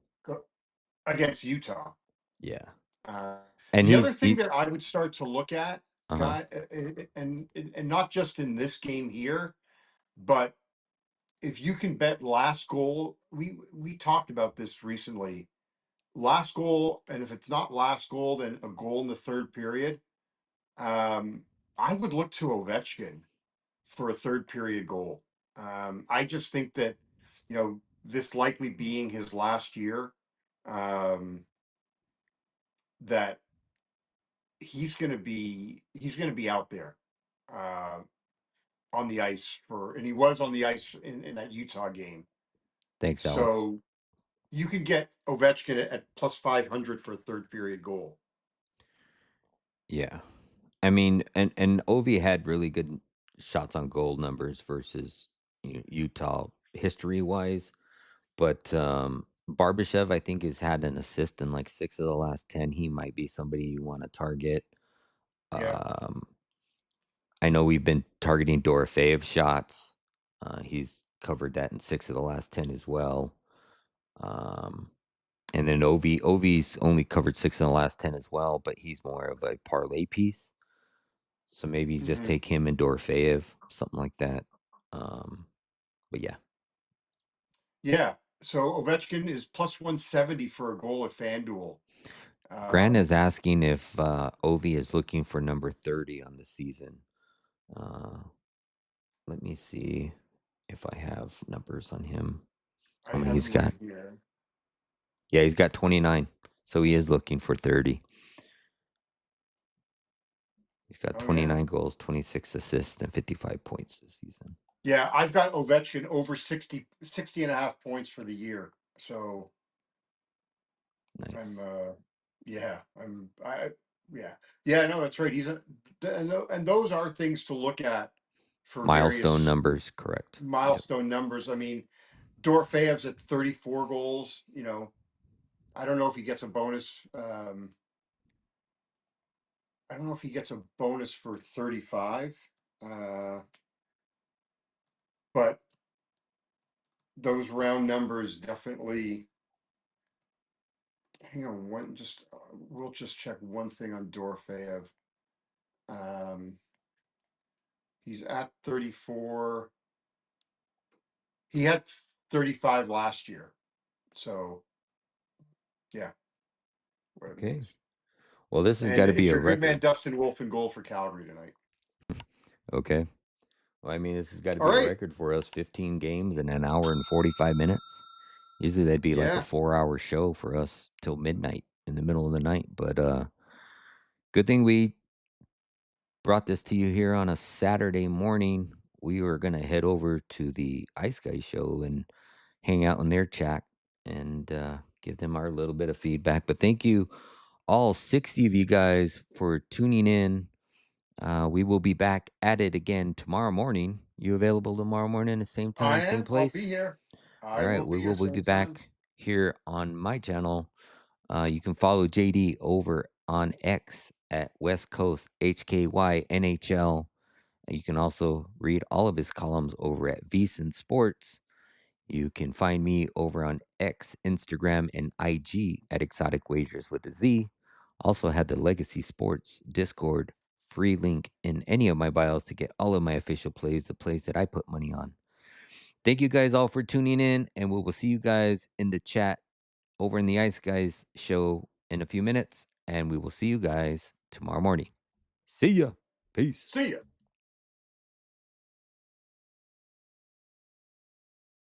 against Utah. Yeah, Uh, and the other thing he. that I would start to look at, Uh huh. guy, and not just in this game here, but if you can bet last goal, we talked about this recently. Last goal, and if it's not last goal, then a goal in the third period. Um, I would look to Ovechkin for a third period goal. I just think that, this likely being his last year, um, that he's gonna be out there uh, on the ice and he was on the ice in that Utah game. Thanks, Alex. So you could get Ovechkin at plus 500 for a third period goal. Yeah, I mean, and Ovi had really good shots on goal numbers versus Utah history wise, but Barbashev I think has had an assist in like 6 of the last 10. He might be somebody you want to target. Yeah. Um, I know we've been targeting Dorofeyev shots. He's covered that in 6 of the last 10 as well. Um, and then Ovi's only covered 6 of the last 10 as well, but he's more of a parlay piece. So maybe just Mhm. take him and Dorofeyev, something like that. Um, but yeah, Yeah. So Ovechkin is plus 170 for a goal at FanDuel. Grant is Um, asking if Ovi is looking for number 30 on the season. Uh, let me see if I have numbers on him. I How many have he's him got? right here. Yeah, he's got 29. So he is looking for 30. He's got Oh, yeah. 29 goals, 26 assists, and 55 points this season. Yeah. I've got Ovechkin over 60 and a half points for the year. So I'm, Nice. yeah, yeah. Yeah, no, that's right. And those are things to look at for Milestone various numbers, correct. Yep. milestone numbers. I mean, Dorofeyev's at 34 goals. I don't know if he gets a bonus. I don't know if he gets a bonus for 35. Uh, but those round numbers definitely. Hang on we'll just check one thing on Dorofeyev. Um, he's at 34. He had 35 last year. So yeah, what it Okay. means. Well, this has got And to be it's a your good man record. Dustin Wolf in goal for Calgary tonight. Okay. Well, I mean, this has got to All be a right. record for us. 15 games in an hour and 45 minutes. Usually that'd be like a Yeah. 4 hour show for us till midnight in the middle of the night. But good thing we brought this to you here on a Saturday morning. We were going to head over to the Ice Guy show and hang out in their chat and give them our little bit of feedback. But thank you, all 60 of you guys, for tuning in. We will be back at it again tomorrow morning. You available tomorrow morning at the same I time, same am. I'll place? be here. All I right, will we be here will be same time. back here on my channel. You can follow JD over on X at West Coast HKY NHL. You can also read all of his columns over at VSiN Sports. You can find me over on X, Instagram, and IG at Exotic Wagers with a Z. Also have the Legacy Sports Discord free link in any of my bios to get all of my official plays, the plays that I put money on. Thank you guys all for tuning in, and we will see you guys in the chat over in the Ice Guys show in a few minutes, and we will see you guys tomorrow morning. See ya. Peace. See ya.